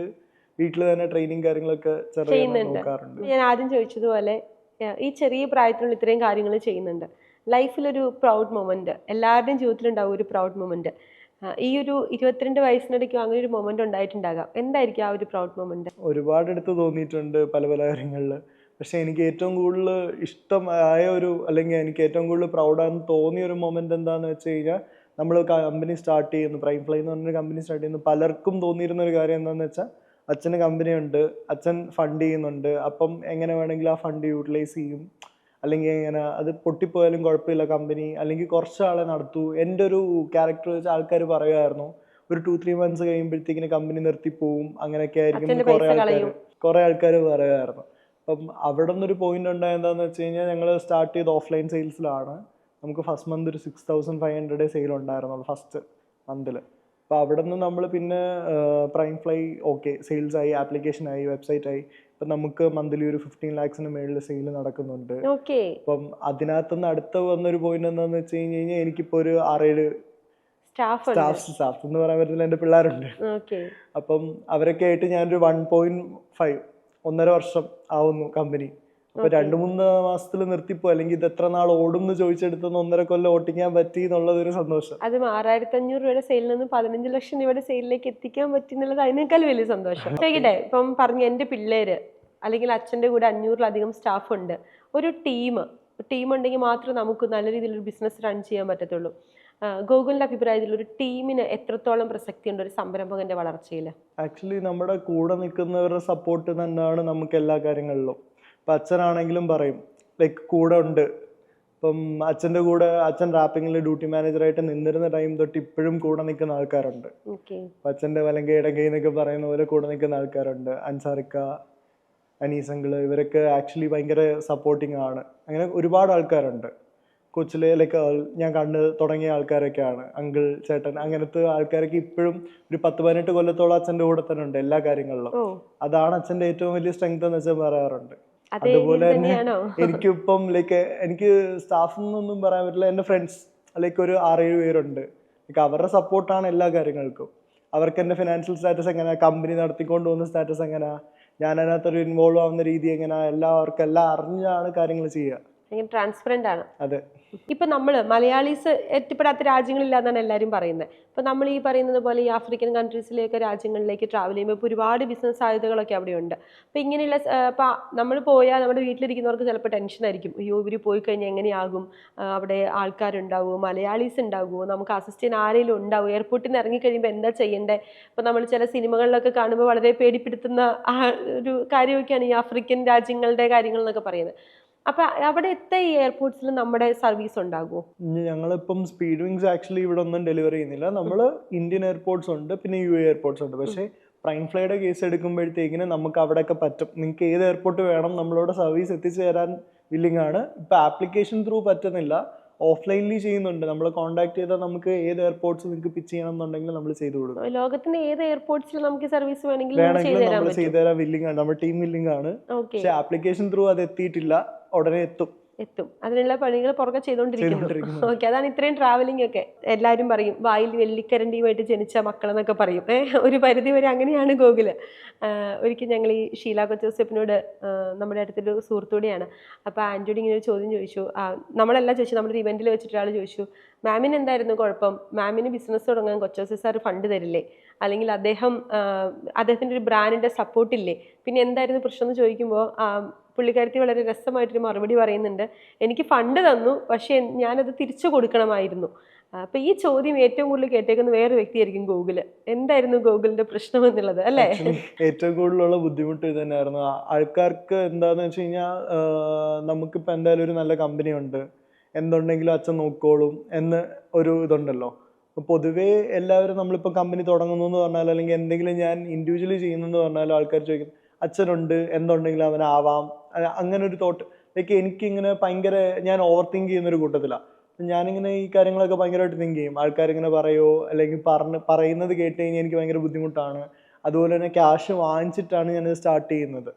വീട്ടിൽ തന്നെ ട്രെയിനിങ് കാര്യങ്ങളൊക്കെ ചെറിയ നോക്കാറുണ്ട്. ഞാൻ ആദ്യം ചോദിച്ചതുപോലെ ഈ ചെറിയ പ്രായത്തിലുള്ള ഇത്രയും കാര്യങ്ങൾ ചെയ്യുന്നുണ്ട്. ലൈഫിലൊരു പ്രൗഡ് മൊമെന്റ് എല്ലാവരുടെയും ജീവിതത്തിലുണ്ടാവും, ഒരു പ്രൗഡ് മൊമെന്റ്. ഈ ഒരു 22 വയസ്സിനിടയ്ക്കും അങ്ങനെ ഒരു മൊമെന്റ് ഉണ്ടായിട്ടുണ്ടാകാം. എന്തായിരിക്കും ആ ഒരു പ്രൗഡ് മൊമെന്റ്? ഒരുപാട് എടുത്ത് തോന്നിയിട്ടുണ്ട് പല പല കാര്യങ്ങളിൽ. പക്ഷെ എനിക്ക് ഏറ്റവും കൂടുതൽ ഇഷ്ടമായ അല്ലെങ്കിൽ എനിക്ക് ഏറ്റവും കൂടുതൽ പ്രൗഡാണെന്ന് തോന്നിയ ഒരു മൊമെന്റ് എന്താണെന്ന് വെച്ച് കഴിഞ്ഞാൽ, നമ്മൾ കമ്പനി സ്റ്റാർട്ട് ചെയ്യുന്നു, പ്രൈം ഫ്ലൈ എന്ന് പറഞ്ഞൊരു കമ്പനി സ്റ്റാർട്ട് ചെയ്യുന്നു, പലർക്കും തോന്നിയിരുന്ന ഒരു കാര്യം എന്താണെന്ന് വെച്ചാൽ, അച്ഛന് കമ്പനിയുണ്ട്, അച്ഛൻ ഫണ്ട് ചെയ്യുന്നുണ്ട്, അപ്പം എങ്ങനെ വേണമെങ്കിലും ആ ഫണ്ട് യൂട്ടിലൈസ് ചെയ്യും, അല്ലെങ്കിൽ എങ്ങനെ അത് പൊട്ടിപ്പോയാലും കുഴപ്പമില്ല കമ്പനി, അല്ലെങ്കിൽ കുറച്ചാളെ നടത്തൂ. എൻ്റെ ഒരു ക്യാരക്ടർ വെച്ച് ആൾക്കാർ പറയുമായിരുന്നു ഒരു 2-3 മന്ത്സ് കഴിയുമ്പോഴത്തേക്കിന് കമ്പനി നിർത്തിപ്പോവും, അങ്ങനെയൊക്കെ ആയിരിക്കും കുറെ ആൾക്കാർ പറയുമായിരുന്നു. അപ്പം അവിടെ നിന്നൊരു പോയിന്റ് ഉണ്ടായത് എന്താണെന്ന് വെച്ച് കഴിഞ്ഞാൽ, ഞങ്ങൾ സ്റ്റാർട്ട് ചെയ്ത് ഓഫ്ലൈൻ സെയിൽസിലാണ്. നമുക്ക് ഫസ്റ്റ് മന്ത് ഒരു 6500 സെയിൽ ഉണ്ടായിരുന്നുള്ളൂ ഫസ്റ്റ് മന്തിൽ. അപ്പോൾ അവിടെ നിന്ന് നമ്മൾ പിന്നെ പ്രൈം ഫ്ലൈ ഓക്കെ സെയിൽസ് ആയി, ആപ്ലിക്കേഷൻ ആയി, വെബ്സൈറ്റ് ആയി. ഇപ്പം നമുക്ക് മന്ത്ലി ഒരു 15 lakhs മേളിൽ സെയിൽ നടക്കുന്നുണ്ട്. അപ്പം അതിനകത്തുനിന്ന് അടുത്ത വന്നൊരു പോയിന്റ് എന്താണെന്ന് വെച്ച് കഴിഞ്ഞാൽ, എനിക്കിപ്പോൾ ഒരു 6-7 സ്റ്റാഫ് എന്ന് പറയാൻ പറ്റില്ല, എൻ്റെ പിള്ളേരുണ്ട്. അപ്പം അവരൊക്കെ ആയിട്ട് ഞാനൊരു 1.5 വർഷം ആവുന്നു കമ്പനി. അപ്പൊ 2-3 മാസത്തിൽ നിർത്തിപ്പോ, അല്ലെങ്കിൽ ഇത് എത്ര നാൾ ഓടും എന്ന് ചോദിച്ചെടുത്തൊന്ന് 1.5 കൊല്ലം ഓട്ടിക്കാൻ പറ്റി എന്നുള്ളതൊരു സന്തോഷം. അത് 6500 രൂപയുടെ സെയിലിൽ നിന്ന് 15 ലക്ഷം രൂപയുടെ സെയിലിലേക്ക് എത്തിക്കാൻ പറ്റി എന്നുള്ളത് അതിനേക്കാൾ വലിയ സന്തോഷം. ചോദിക്കട്ടെ, ഇപ്പം പറഞ്ഞു എൻ്റെ പിള്ളേര് അല്ലെങ്കിൽ അച്ഛൻ്റെ കൂടെ 500-ലധികം സ്റ്റാഫ് ഉണ്ട്. ഒരു ടീം ഉണ്ടെങ്കിൽ മാത്രമേ നമുക്ക് നല്ല രീതിയിലൊരു ബിസിനസ് റൺ ചെയ്യാൻ പറ്റത്തുള്ളൂ. ഗോകുലിന്റെ അഭിപ്രായത്തിൽ ഒരു ടീമിന് എത്രത്തോളം പ്രസക്തി ഉണ്ട് ഒരു സംരംഭകന്റെ വളർച്ചയിൽ? ആക്ച്വലി നമ്മുടെ കൂടെ നിൽക്കുന്നവരുടെ സപ്പോർട്ട് തന്നെയാണ് നമുക്ക് എല്ലാ കാര്യങ്ങളിലും. ഇപ്പം അച്ഛനാണെങ്കിലും പറയും ലൈക്ക് കൂടെ ഉണ്ട്. ഇപ്പം അച്ഛൻ്റെ കൂടെ അച്ഛൻ റാപ്പിങ്ങിൽ ഡ്യൂട്ടി മാനേജറായിട്ട് നിന്നിരുന്ന ടൈം തൊട്ട് ഇപ്പോഴും കൂടെ നിൽക്കുന്ന ആൾക്കാരുണ്ട്. അപ്പം അച്ഛൻ്റെ വലങ്കൈ ഇടങ്കൈ എന്നൊക്കെ പറയുന്ന പോലെ കൂടെ നിൽക്കുന്ന ആൾക്കാരുണ്ട്. അൻസാറിക്ക, അനീസങ്കിള്, ഇവരൊക്കെ ആക്ച്വലി ഭയങ്കര സപ്പോർട്ടിങ് ആണ്. അങ്ങനെ ഒരുപാട് ആൾക്കാരുണ്ട്. കൊച്ചിലെ ലൈക്ക് ഞാൻ കണ്ട് തുടങ്ങിയ ആൾക്കാരൊക്കെയാണ്, അങ്കിൾ, ചേട്ടൻ, അങ്ങനത്തെ ആൾക്കാരൊക്കെ ഇപ്പോഴും ഒരു 10-18 കൊല്ലത്തോളം അച്ഛൻ്റെ കൂടെ തന്നെ ഉണ്ട് എല്ലാ കാര്യങ്ങളിലും. അതാണ് അച്ഛൻ്റെ ഏറ്റവും വലിയ സ്ട്രെങ്ത് എന്ന് വെച്ചാൽ പറയാറുണ്ട്. അതുപോലെ തന്നെ എനിക്കിപ്പം ലൈക്ക് എനിക്ക് സ്റ്റാഫ് എന്നൊന്നും പറയാൻ പറ്റില്ല, എൻ്റെ ഫ്രണ്ട്സ് ലൈക്ക് ഒരു 6-7 പേരുണ്ട്. ലൈക്ക് അവരുടെ സപ്പോർട്ടാണ് എല്ലാ കാര്യങ്ങൾക്കും. അവർക്ക് എൻ്റെ ഫിനാൻഷ്യൽ സ്റ്റാറ്റസ് എങ്ങനെയാ, കമ്പനി നടത്തിക്കൊണ്ട് പോകുന്ന സ്റ്റാറ്റസ് എങ്ങനെയാ, ഞാൻ അതിനകത്തൊരു ഇൻവോൾവ് ആവുന്ന രീതി എങ്ങനെയാ, എല്ലാവർക്കും എല്ലാം അറിഞ്ഞാണ് കാര്യങ്ങൾ ചെയ്യുക. ട്രാൻസ്പെറന്റ് ആണ്. അതെ. ഇപ്പൊ നമ്മള് മലയാളീസ് എത്തിപ്പെടാത്ത രാജ്യങ്ങളില്ലാന്നാണ് എല്ലാവരും പറയുന്നത്. ഇപ്പൊ നമ്മൾ ഈ പറയുന്നത് പോലെ ഈ ആഫ്രിക്കൻ കൺട്രീസിലേക്ക് രാജ്യങ്ങളിലേക്ക് ട്രാവൽ ചെയ്യുമ്പോൾ ഇപ്പോൾ ഒരുപാട് ബിസിനസ് സാധ്യതകളൊക്കെ അവിടെ ഉണ്ട്. അപ്പൊ ഇങ്ങനെയുള്ള നമ്മൾ പോയാൽ നമ്മുടെ വീട്ടിലിരിക്കുന്നവർക്ക് ചിലപ്പോൾ ടെൻഷൻ ആയിരിക്കും, അയ്യോ ഇവർ പോയി കഴിഞ്ഞാൽ എങ്ങനെയാകും, അവിടെ ആൾക്കാരുണ്ടാവുമോ, മലയാളീസ് ഉണ്ടാവുമോ, നമുക്ക് അസിസ്റ്റ് ചെയ്യാൻ ആരെങ്കിലും ഉണ്ടാവും, എയർപോർട്ടിൽ നിന്ന് ഇറങ്ങിക്കഴിയുമ്പോൾ എന്താ ചെയ്യേണ്ടത്. ഇപ്പൊ നമ്മൾ ചില സിനിമകളിലൊക്കെ കാണുമ്പോൾ വളരെ പേടിപ്പെടുത്തുന്ന ഒരു കാര്യമൊക്കെയാണ് ഈ ആഫ്രിക്കൻ രാജ്യങ്ങളുടെ കാര്യങ്ങൾ എന്നൊക്കെ പറയുന്നത്. അപ്പൊ അവിടെ ഈ എയർപോർട്ട്സിൽ നമ്മുടെ സർവീസ് ഉണ്ടാകുമോ? ഞങ്ങളിപ്പം സ്പീഡ് വിങ്സ് ആക്ച്വലി ഇവിടെ ഒന്നും ഡെലിവറി ചെയ്യുന്നില്ല. നമ്മൾ ഇന്ത്യൻ എയർപോർട്ട്സ് ഉണ്ട്, പിന്നെ UAE എയർപോർട്ട്സ് ഉണ്ട്. പക്ഷേ പ്രൈം ഫ്ലൈയുടെ കേസ് എടുക്കുമ്പോഴത്തേക്കിന് നമുക്ക് അവിടെയൊക്കെ പറ്റും. നിങ്ങൾക്ക് ഏത് എയർപോർട്ട് വേണം നമ്മളോട് സർവീസ് എത്തിച്ചു തരാൻ വില്ലിംഗ് ആണ്. ഇപ്പം ആപ്ലിക്കേഷൻ ത്രൂ പറ്റുന്നില്ല, ഓഫ്ലൈനിൽ ചെയ്യുന്നുണ്ട്. നമ്മൾ കോൺടാക്ട് ചെയ്താൽ നമുക്ക് ഏത് എയർപോർട്ട്സ് നിങ്ങൾക്ക് പിച്ച് ചെയ്യണം എന്നുണ്ടെങ്കിൽ നമ്മൾ ചെയ്തു കൊടുക്കും. ലോകത്തിന്റെ ഏത് എയർപോർട്ട്സിൽ നമുക്ക് സർവീസ് വേണമെങ്കിലും നമ്മൾ ചെയ്തു തരാൻ വില്ലിംഗ് ആണ്, നമ്മുടെ ടീം വില്ലിംഗ് ആണ്. പക്ഷെ ആപ്ലിക്കേഷൻ ത്രൂ അത് എത്തിയിട്ടില്ല, ഉടനെ എത്തും. എത്തും. അതിനുള്ള പണികൾ പുറകെ ചെയ്തുകൊണ്ടിരിക്കുന്നു. ഓക്കെ, അതാണ് ഇത്രയും ട്രാവലിംഗ് ഒക്കെ. എല്ലാവരും പറയും വായിൽ വെള്ളിക്കരണ്ടിയുമായിട്ട് ജനിച്ച മക്കളെന്നൊക്കെ പറയും. ഒരു പരിധി വരെ അങ്ങനെയാണ് ഗോകുല്. ഒരിക്കൽ ഞങ്ങൾ ഈ ഷീല കൊച്ചോസെപ്പിനോട്, നമ്മുടെ അടുത്തൊരു സുഹൃത്തൂടെയാണ്, അപ്പോൾ ആൻറ്റോടി ഇങ്ങനെ ഒരു ചോദ്യം ചോദിച്ചു. നമ്മളെല്ലാം ചോദിച്ചു, നമ്മുടെ ഒരു ഇവൻറ്റിൽ വെച്ചിട്ട് ഒരാൾ ചോദിച്ചു, മാമിന് എന്തായിരുന്നു കുഴപ്പം, മാമിന് ബിസിനസ് തുടങ്ങാൻ കൊച്ചോസെ സാർ ഫണ്ട് തരില്ലേ, അല്ലെങ്കിൽ അദ്ദേഹത്തിൻ്റെ ഒരു ബ്രാൻഡിൻ്റെ സപ്പോർട്ടില്ലേ, പിന്നെ എന്തായിരുന്നു പ്രശ്നം എന്ന് ചോദിക്കുമ്പോൾ പുള്ളിക്കാരത്തി വളരെ രസമായിട്ടൊരു മറുപടി പറയുന്നുണ്ട്, എനിക്ക് ഫണ്ട് തന്നു, പക്ഷേ ഞാനത് തിരിച്ചു കൊടുക്കണമായിരുന്നു. അപ്പൊ ഈ ചോദ്യം ഏറ്റവും കൂടുതൽ കേട്ടേക്കുന്ന വേറെ വ്യക്തിയായിരിക്കും ഗോകുല്. എന്തായിരുന്നു ഗോകുലിന്റെ പ്രശ്നം എന്നുള്ളത്, അല്ലേ? ഏറ്റവും കൂടുതലുള്ള ബുദ്ധിമുട്ട് ഇത് തന്നെയായിരുന്നു. ആൾക്കാർക്ക് എന്താന്ന് വെച്ച് കഴിഞ്ഞാൽ, നമുക്കിപ്പോൾ എന്തായാലും ഒരു നല്ല കമ്പനി ഉണ്ട്, എന്തുണ്ടെങ്കിലും അച്ഛൻ നോക്കോളും എന്ന് ഒരു ഇതുണ്ടല്ലോ. പൊതുവേ എല്ലാവരും നമ്മളിപ്പോൾ കമ്പനി തുടങ്ങുന്നു എന്ന് പറഞ്ഞാൽ, അല്ലെങ്കിൽ എന്തെങ്കിലും ഞാൻ ഇൻഡിവിജ്വലി ചെയ്യുന്നെന്ന് പറഞ്ഞാലും ആൾക്കാർ ചോദിക്കും അച്ഛനുണ്ട്, എന്തുണ്ടെങ്കിലും അവനാവാം, അങ്ങനെ ഒരു തോട്ട്. ലൈക്ക് എനിക്കിങ്ങനെ ഭയങ്കര, ഞാൻ ഓവർ തിങ്ക് ചെയ്യുന്നൊരു കൂട്ടത്തിലാണ്. ഞാനിങ്ങനെ ഈ കാര്യങ്ങളൊക്കെ ഭയങ്കരമായിട്ട് തിങ്ക് ചെയ്യും. ആൾക്കാരിങ്ങനെ പറയുമോ, അല്ലെങ്കിൽ പറയുന്നത് കേട്ട് കഴിഞ്ഞാൽ എനിക്ക് ഭയങ്കര ബുദ്ധിമുട്ടാണ്. അതുപോലെ തന്നെ ക്യാഷ് വാങ്ങിച്ചിട്ടാണ് ഞാനിത് സ്റ്റാർട്ട് ചെയ്യുന്നത്.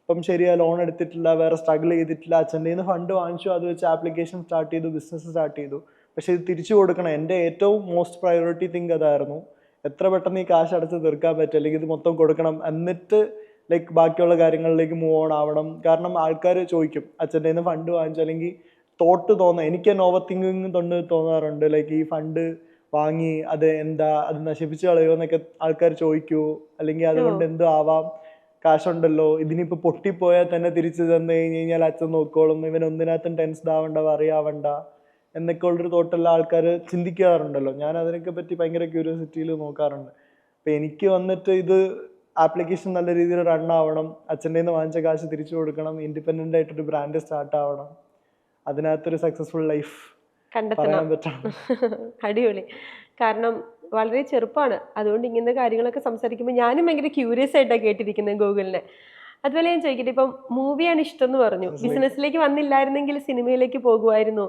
ഇപ്പം ശരിയാ, ലോൺ എടുത്തിട്ടില്ല, വേറെ സ്ട്രഗിൾ ചെയ്തിട്ടില്ല, അച്ഛൻ്റെ നിന്ന് ഫണ്ട് വാങ്ങിച്ചു, അത് വെച്ച് ആപ്ലിക്കേഷൻ സ്റ്റാർട്ട് ചെയ്തു, ബിസിനസ് സ്റ്റാർട്ട് ചെയ്തു. പക്ഷേ ഇത് തിരിച്ചു കൊടുക്കണം. എൻ്റെ ഏറ്റവും മോസ്റ്റ് പ്രയോറിറ്റി തിങ്ക് അതായിരുന്നു. എത്ര പെട്ടെന്ന് ഈ കാശ് അടച്ച് തീർക്കാൻ പറ്റും, അല്ലെങ്കിൽ ഇത് മൊത്തം കൊടുക്കണം, എന്നിട്ട് ലൈക്ക് ബാക്കിയുള്ള കാര്യങ്ങളിലേക്ക് മൂവ് ഓൺ ആവണം. കാരണം ആൾക്കാർ ചോദിക്കും അച്ഛൻ്റെ നിന്ന് ഫണ്ട് വാങ്ങിച്ചു, അല്ലെങ്കിൽ തോട്ട് തോന്നുക, എനിക്ക് തന്നെ ഓവർ തിങ്കിങ് തോന്നാറുണ്ട്. ലൈക്ക് ഈ ഫണ്ട് വാങ്ങി അത് എന്താ, അത് നശിപ്പിച്ച് കളയുമോ എന്നൊക്കെ ആൾക്കാർ ചോദിക്കുമോ, അല്ലെങ്കിൽ അതുകൊണ്ട് എന്തോ ആവാം, കാശുണ്ടല്ലോ, ഇതിനിപ്പോൾ പൊട്ടിപ്പോയാൽ തന്നെ തിരിച്ചു തന്നു കഴിഞ്ഞ് കഴിഞ്ഞാൽ അച്ഛൻ നോക്കോളും, ഇവൻ ഒന്നിനകത്തും ടെൻസ്ഡ് ആവണ്ട, അറിയാവണ്ട എന്നൊക്കെ ഉള്ളൊരു തോട്ടെല്ലാം ആൾക്കാർ ചിന്തിക്കാറുണ്ടല്ലോ. ഞാൻ അതിനൊക്കെ പറ്റി ഭയങ്കര ക്യൂരിയോസിറ്റിയിൽ നോക്കാറുണ്ട്. അപ്പം എനിക്ക് വന്നിട്ട് ഇത് ആപ്ലിക്കേഷൻ നല്ല രീതിയിൽ റൺ ആവണം, അച്ഛൻ്റെ നിന്ന് വാങ്ങിച്ച കാശ് തിരിച്ചു കൊടുക്കണം, ഇൻഡിപെൻഡൻ്റ് ആയിട്ടൊരു ബ്രാൻഡ് സ്റ്റാർട്ട് ആവണം, അതിനകത്തൊരു സക്സസ്ഫുൾ ലൈഫ് പറയാൻ പറ്റണം. അടിപൊളി. കാരണം വളരെ ചെറുപ്പമാണ്, അതുകൊണ്ട് ഇങ്ങനത്തെ കാര്യങ്ങളൊക്കെ സംസാരിക്കുമ്പോൾ ഞാനും ഭയങ്കര ക്യൂരിയസ് ആയിട്ടാണ് കേട്ടിരിക്കുന്നത് ഗൂഗിളിനെ. അതുപോലെ ഞാൻ ചോദിക്കട്ടെ, ഇപ്പം മൂവിയാണ് ഇഷ്ടം എന്ന് പറഞ്ഞു, ബിസിനസ്സിലേക്ക് വന്നില്ലായിരുന്നെങ്കിൽ സിനിമയിലേക്ക് പോകുമായിരുന്നു,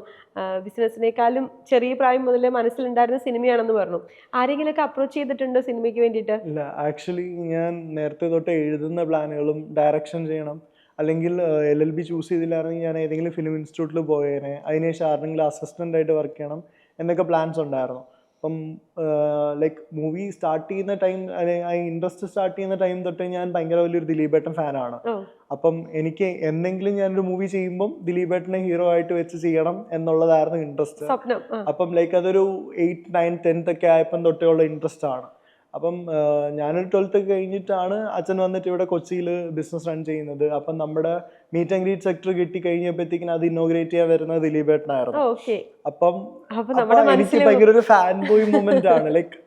ബിസിനസ്സിനേക്കാളും ചെറിയ പ്രായം മുതലേ മനസ്സിലുണ്ടായിരുന്ന സിനിമയാണെന്ന് പറഞ്ഞു. ആരെങ്കിലുമൊക്കെ അപ്രോച്ച് ചെയ്തിട്ടുണ്ടോ സിനിമയ്ക്ക് വേണ്ടിയിട്ട്? ഇല്ല, ആക്ച്വലി ഞാൻ നേരത്തെ തൊട്ട് എഴുതുന്ന പ്ലാനുകളും ഡയറക്ഷൻ ചെയ്യണം, അല്ലെങ്കിൽ LLB ചൂസ് ചെയ്തില്ലായിരുന്നെങ്കിൽ ഞാൻ ഏതെങ്കിലും ഫിലിം ഇൻസ്റ്റിറ്റ്യൂട്ടിൽ പോയേനെ, അതിനുശേഷം ആരെങ്കിലും അസിസ്റ്റൻ്റ് ആയിട്ട് വർക്ക് ചെയ്യണം എന്നൊക്കെ പ്ലാൻസ് ഉണ്ടായിരുന്നു. അപ്പം ലൈക്ക് മൂവി സ്റ്റാർട്ട് ചെയ്യുന്ന ടൈം, ആ ഇൻട്രസ്റ്റ് സ്റ്റാർട്ട് ചെയ്യുന്ന ടൈം തൊട്ട് ഞാൻ ഭയങ്കര വലിയൊരു ദിലീപേട്ടൻ ഫാനാണ്. അപ്പം എനിക്ക് എന്തെങ്കിലും ഞാനൊരു മൂവി ചെയ്യുമ്പം ദിലീപേട്ടനെ ഹീറോ ആയിട്ട് വെച്ച് ചെയ്യണം എന്നുള്ളതായിരുന്നു ഇൻട്രസ്റ്റ്. അപ്പം ലൈക്ക് അതൊരു 8, 9, 10th ഒക്കെ ആയപ്പം തൊട്ടേയുള്ള ഇൻട്രസ്റ്റ് ആണ്. അപ്പം ഞാനൊരു 12th ഒക്കെ കഴിഞ്ഞിട്ടാണ് അച്ഛൻ വന്നിട്ട് ഇവിടെ കൊച്ചിയിൽ ബിസിനസ് റൺ ചെയ്യുന്നത്. അപ്പം നമ്മുടെ മീറ്റ് ആൻഡ് ഗ്രീറ്റ് സെക്ടർ കിട്ടി കഴിഞ്ഞപ്പോഴത്തേക്കിനും അത് ഇന്നോഗ്രേറ്റ് ചെയ്യാൻ വരുന്നത് ദിലീപേട്ടനായിരുന്നു. അപ്പം എനിക്ക് ഭയങ്കര ഒരു ഫാൻ ബോയ് മൊമെന്റ് ആണ്. ലൈക്ക്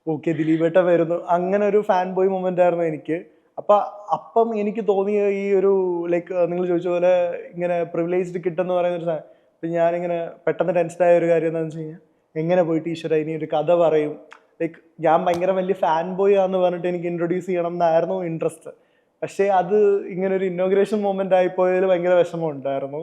ഓക്കെ, ദിലീപേട്ടൻ വരുന്നു, അങ്ങനെ ഒരു ഫാൻ ബോയ് മൊമെന്റ് ആയിരുന്നു എനിക്ക്. അപ്പം എനിക്ക് തോന്നിയ ഈ ഒരു ലൈക്ക് നിങ്ങൾ ചോദിച്ച പോലെ ഇങ്ങനെ പ്രിവിലേജ്ഡ് കിട്ടെന്ന് പറയുന്ന ഒരു സാധനം. അപ്പം ഞാനിങ്ങനെ പെട്ടെന്ന് ടെൻസ്ഡ് ആയ ഒരു കാര്യം എന്താണെന്ന് വെച്ച് കഴിഞ്ഞാൽ, എങ്ങനെ പോയിട്ട് ഈശ്വര ഇനി ഒരു കഥ പറയും, ലൈക്ക് ഞാൻ ഭയങ്കര വലിയ ഫാൻ ബോയ് ആണെന്ന് പറഞ്ഞിട്ട് എനിക്ക് ഇൻട്രൊഡ്യൂസ് ചെയ്യണം എന്നായിരുന്നു ഇൻട്രസ്റ്റ്. പക്ഷേ അത് ഇങ്ങനെ ഒരു ഇന്നോഗ്രേഷൻ മൊമെന്റ് ആയിപ്പോയതിൽ ഭയങ്കര വിഷമം ഉണ്ടായിരുന്നു.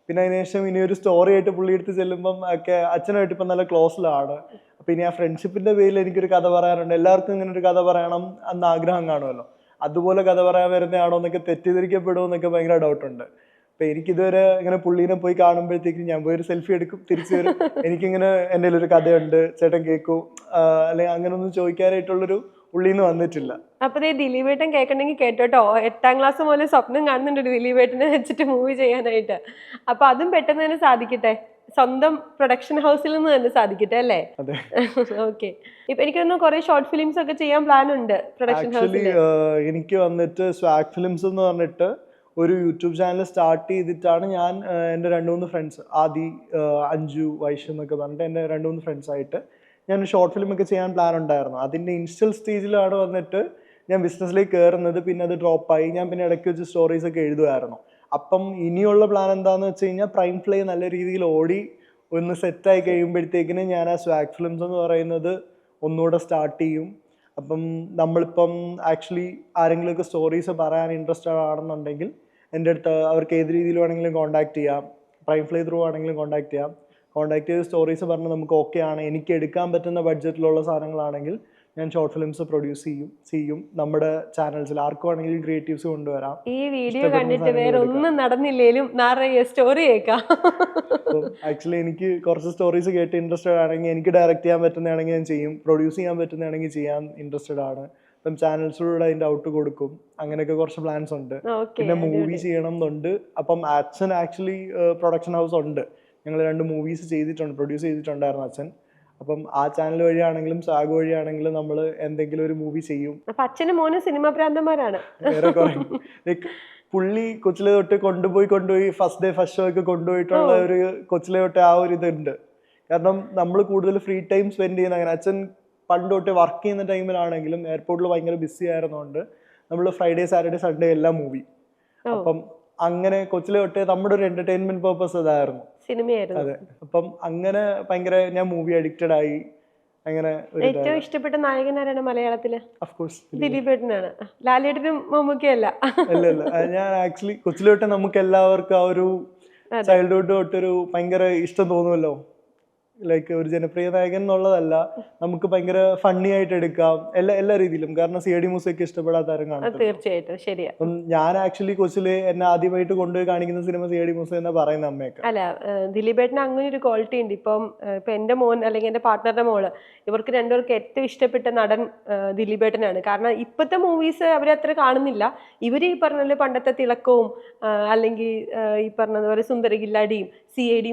പിന്നെ അതിനുശേഷം ഇനി ഒരു സ്റ്റോറി ആയിട്ട് പുള്ളി എടുത്ത് ചെല്ലുമ്പം ഒക്കെ അച്ഛനായിട്ട് ഇപ്പം നല്ല ക്ലോസിലാണ്. അപ്പം ഇനി ആ ഫ്രണ്ട്ഷിപ്പിന്റെ പേരിൽ എനിക്കൊരു കഥ പറയാനുണ്ട്. എല്ലാവർക്കും ഇങ്ങനെ ഒരു കഥ പറയണം എന്ന ആഗ്രഹം കാണുമല്ലോ, അതുപോലെ കഥ പറയാൻ വരുന്നതാണോ എന്നൊക്കെ തെറ്റിദ്ധരിക്കപ്പെടുമോ എന്നൊക്കെ ഭയങ്കര ഡൗട്ടുണ്ട്. അപ്പം എനിക്കിതുവരെ ഇങ്ങനെ പുള്ളീനെ പോയി കാണുമ്പോഴത്തേക്കും ഞാൻ പോയി ഒരു സെൽഫി എടുക്കും, തിരിച്ചു വരും, എനിക്കിങ്ങനെ എൻ്റെ ഒരു കഥയുണ്ട് ചേട്ടൻ കേൾക്കൂ, അല്ലെങ്കിൽ അങ്ങനെ ഒന്നും ചോദിക്കാനായിട്ടുള്ളൊരു ഉള്ളിന്ന് വന്നിട്ടില്ല. അപ്പൊ ദിലീപേട്ടൻ കേൾക്കണമെങ്കിൽ കേട്ടോട്ടോ, 8ാം ക്ലാസ് മുതൽ സ്വപ്നം കാണുന്നുണ്ട് ദിലീപേട്ടനെ വെച്ചിട്ട് മൂവി ചെയ്യാനായിട്ട്. അപ്പൊ അതും പെട്ടെന്ന് തന്നെ സാധിക്കട്ടെ, സ്വന്തം പ്രൊഡക്ഷൻ ഹൗസിൽ നിന്ന് തന്നെ സാധിക്കട്ടെ, അല്ലേ? ഓക്കെ. ഇപ്പൊ എനിക്കൊന്ന് കുറെ ഷോർട്ട് ഫിലിംസ് ഒക്കെ ചെയ്യാൻ പ്ലാൻ ഉണ്ട് പ്രൊഡക്ഷൻ ഹൗസിൽ. എനിക്ക് വന്നിട്ട് സ്വാഗ് ഫിലിംസ് എന്ന് പറഞ്ഞിട്ട് ഒരു യൂട്യൂബ് ചാനൽ സ്റ്റാർട്ട് ചെയ്തിട്ടാണ് ഞാൻ എൻ്റെ 2-3 ഫ്രണ്ട്സ്, ആദി, അഞ്ജു, വൈഷ് എന്നൊക്കെ പറഞ്ഞിട്ട് എൻ്റെ 2-3 ഫ്രണ്ട്സായിട്ട് ഞാൻ ഷോർട്ട് ഫിലിം ഒക്കെ ചെയ്യാൻ പ്ലാൻ ഉണ്ടായിരുന്നു. അതിൻ്റെ ഇനിഷ്യൽ സ്റ്റേജിലാണ് വന്നിട്ട് ഞാൻ ബിസിനസ്സിലേക്ക് കയറുന്നത്. പിന്നെ അത് ഡ്രോപ്പായി. ഞാൻ പിന്നെ ഇടയ്ക്ക് വെച്ച് സ്റ്റോറീസ് ഒക്കെ എഴുതുമായിരുന്നു. അപ്പം ഇനിയുള്ള പ്ലാൻ എന്താണെന്ന് വെച്ച് കഴിഞ്ഞാൽ, പ്രൈം ഫ്ലൈ നല്ല രീതിയിൽ ഓടി ഒന്ന് സെറ്റായി കഴിയുമ്പോഴത്തേക്കിന് ഞാൻ ആ സ്വാഗ് ഫിലിംസ് എന്ന് പറയുന്നത് ഒന്നുകൂടെ സ്റ്റാർട്ട് ചെയ്യും. അപ്പം നമ്മളിപ്പം ആക്ച്വലി ആരെങ്കിലുമൊക്കെ സ്റ്റോറീസ് പറയാൻ ഇൻട്രസ്റ്റഡ് ആണെന്നുണ്ടെങ്കിൽ എൻ്റെ അടുത്ത് അവർക്ക് ഏത് രീതിയിൽ വേണമെങ്കിലും കോൺടാക്ട് ചെയ്യാം. പ്രൈം ഫ്ലൈ ത്രൂ ആണെങ്കിലും കോൺടാക്ട് ചെയ്യാം. കോൺടാക്ട് ചെയ്ത് സ്റ്റോറീസ് പറഞ്ഞ് നമുക്ക് ഓക്കെ ആണ്, എനിക്ക് എടുക്കാൻ പറ്റുന്ന ബഡ്ജറ്റിലുള്ള സാധനങ്ങളാണെങ്കിൽ ഞാൻ ഷോർട്ട് ഫിലിംസ് പ്രൊഡ്യൂസ് ചെയ്യും നമ്മുടെ ചാനൽസിൽ ആർക്കും ആണെങ്കിലും ക്രിയേറ്റീവ്സ് കൊണ്ടുവരാം. ഈ വീഡിയോ കണ്ടിട്ട് വേറെ ഒന്നും നടന്നില്ലേലും നിറയെ സ്റ്റോറി കേൾക്കാം. അപ്പം ആക്ച്വലി എനിക്ക് കുറച്ച് സ്റ്റോറീസ് കേട്ട് ഇൻട്രസ്റ്റഡ് ആണെങ്കിൽ, എനിക്ക് ഡയറക്റ്റ് ചെയ്യാൻ പറ്റുന്നതാണെങ്കിൽ ഞാൻ ചെയ്യും, പ്രൊഡ്യൂസ് ചെയ്യാൻ പറ്റുന്നതാണെങ്കിൽ ചെയ്യാൻ ഇൻട്രസ്റ്റഡ് ആണ്. ഇപ്പം ചാനൽസിലൂടെ അതിൻ്റെ ഔട്ട് കൊടുക്കും, അങ്ങനെയൊക്കെ കുറച്ച് പ്ലാൻസ് ഉണ്ട്. പിന്നെ മൂവി ചെയ്യണം എന്നുണ്ട്. അപ്പം അച്ഛൻ ആക്ച്വലി പ്രൊഡക്ഷൻ ഹൗസ് ഉണ്ട്, ഞങ്ങൾ 2 മൂവീസ് ചെയ്തിട്ടുണ്ട്, പ്രൊഡ്യൂസ് ചെയ്തിട്ടുണ്ടായിരുന്നു അച്ഛൻ. അപ്പം ആ ചാനൽ വഴിയാണെങ്കിലും സാഗ് വഴിയാണെങ്കിലും നമ്മൾ എന്തെങ്കിലും ഒരു മൂവി ചെയ്യും. അപ്പൊ അച്ഛനും മോനും സിനിമ പ്രാന്തന്മാരാണ്. വേറെ കുറെ ലൈക്ക് പുള്ളി കൊച്ചിലെ തൊട്ട് കൊണ്ടുപോയി ഫസ്റ്റ് ഡേ ഫസ്റ്റ് ഷോ ഒക്കെ കൊണ്ടുപോയിട്ടുള്ള ഒരു കൊച്ചിലെ തൊട്ട് ആ ഒരു ഇതുണ്ട്. കാരണം നമ്മൾ കൂടുതൽ ഫ്രീ ടൈം സ്പെൻഡ് ചെയ്യുന്ന അങ്ങനെ. അച്ഛൻ പണ്ട് തൊട്ട് വർക്ക് ചെയ്യുന്ന ടൈമിലാണെങ്കിലും എയർപോർട്ടിൽ ഭയങ്കര ബിസി ആയിരുന്നതുകൊണ്ട് നമ്മൾ ഫ്രൈഡേ സാറ്റർഡേ സൺഡേ എല്ലാം മൂവി. അപ്പം അങ്ങനെ കൊച്ചിലെ തൊട്ടേ നമ്മുടെ ഒരു എന്റർടൈൻമെന്റ് പേർപ്പസ് അതായിരുന്നു, സിനിമയായിരുന്നു. അതെ. അപ്പം അങ്ങനെ ഭയങ്കര ഞാൻ മൂവി അഡിക്റ്റഡ് ആയി. അങ്ങനെ ഏറ്റവും ഇഷ്ടപ്പെട്ട നായകനാരാണ് മലയാളത്തില്? ഓഫ്കോഴ്സ് ദിലീപേട്ടനാണ്. ലാലേട്ടനും മമ്മൂക്കയല്ല? അല്ല, ഞാൻ ആക്ച്വലി കൊച്ചിലെ തൊട്ട് നമുക്ക് എല്ലാവർക്കും ആ ഒരു ചൈൽഡ്ഹുഡ് തൊട്ടൊരു ഭയങ്കര ഇഷ്ടം തോന്നുമല്ലോ. ലൈക്ക് ഒരു ജനപ്രിയ നായകൻ എന്നുള്ളതല്ല, നമുക്ക് ഭയങ്കര ഫണ്ണി ആയിട്ട് എടുക്കാം എല്ലാ രീതിയിലും. കാരണം CID മൂസയൊക്കെ ഇഷ്ടപ്പെടാത്ത ആരും കാണും. തീർച്ചയായിട്ടും ശരിയാ. അപ്പം ഞാൻ ആക്ച്വലി കൊച്ചില് എന്നെ ആദ്യമായിട്ട് കൊണ്ടുപോയി കാണിക്കുന്ന സിനിമ CID മൂസ എന്നാ പറയുന്ന അമ്മയൊക്കെ. അല്ല, ദിലീപേട്ടന് അങ്ങനെ ഒരു ക്വാളിറ്റി ഉണ്ട്. ഇപ്പം എന്റെ മോൻ അല്ലെങ്കിൽ എന്റെ പാർട്ട്ണറുടെ മോള്, ഇവർക്ക് രണ്ടുപേർക്ക് ഏറ്റവും ഇഷ്ടപ്പെട്ട നടൻ ദിലീപേട്ടനാണ്. കാരണം ഇപ്പോഴത്തെ മൂവീസ് അവരത്ര കാണുന്നില്ല. ഇവര് ഈ പറഞ്ഞ പണ്ടത്തെ തിളക്കവും അല്ലെങ്കിൽ ഈ പറഞ്ഞതുപോലെ സുന്ദരകില്ലാടിയും CID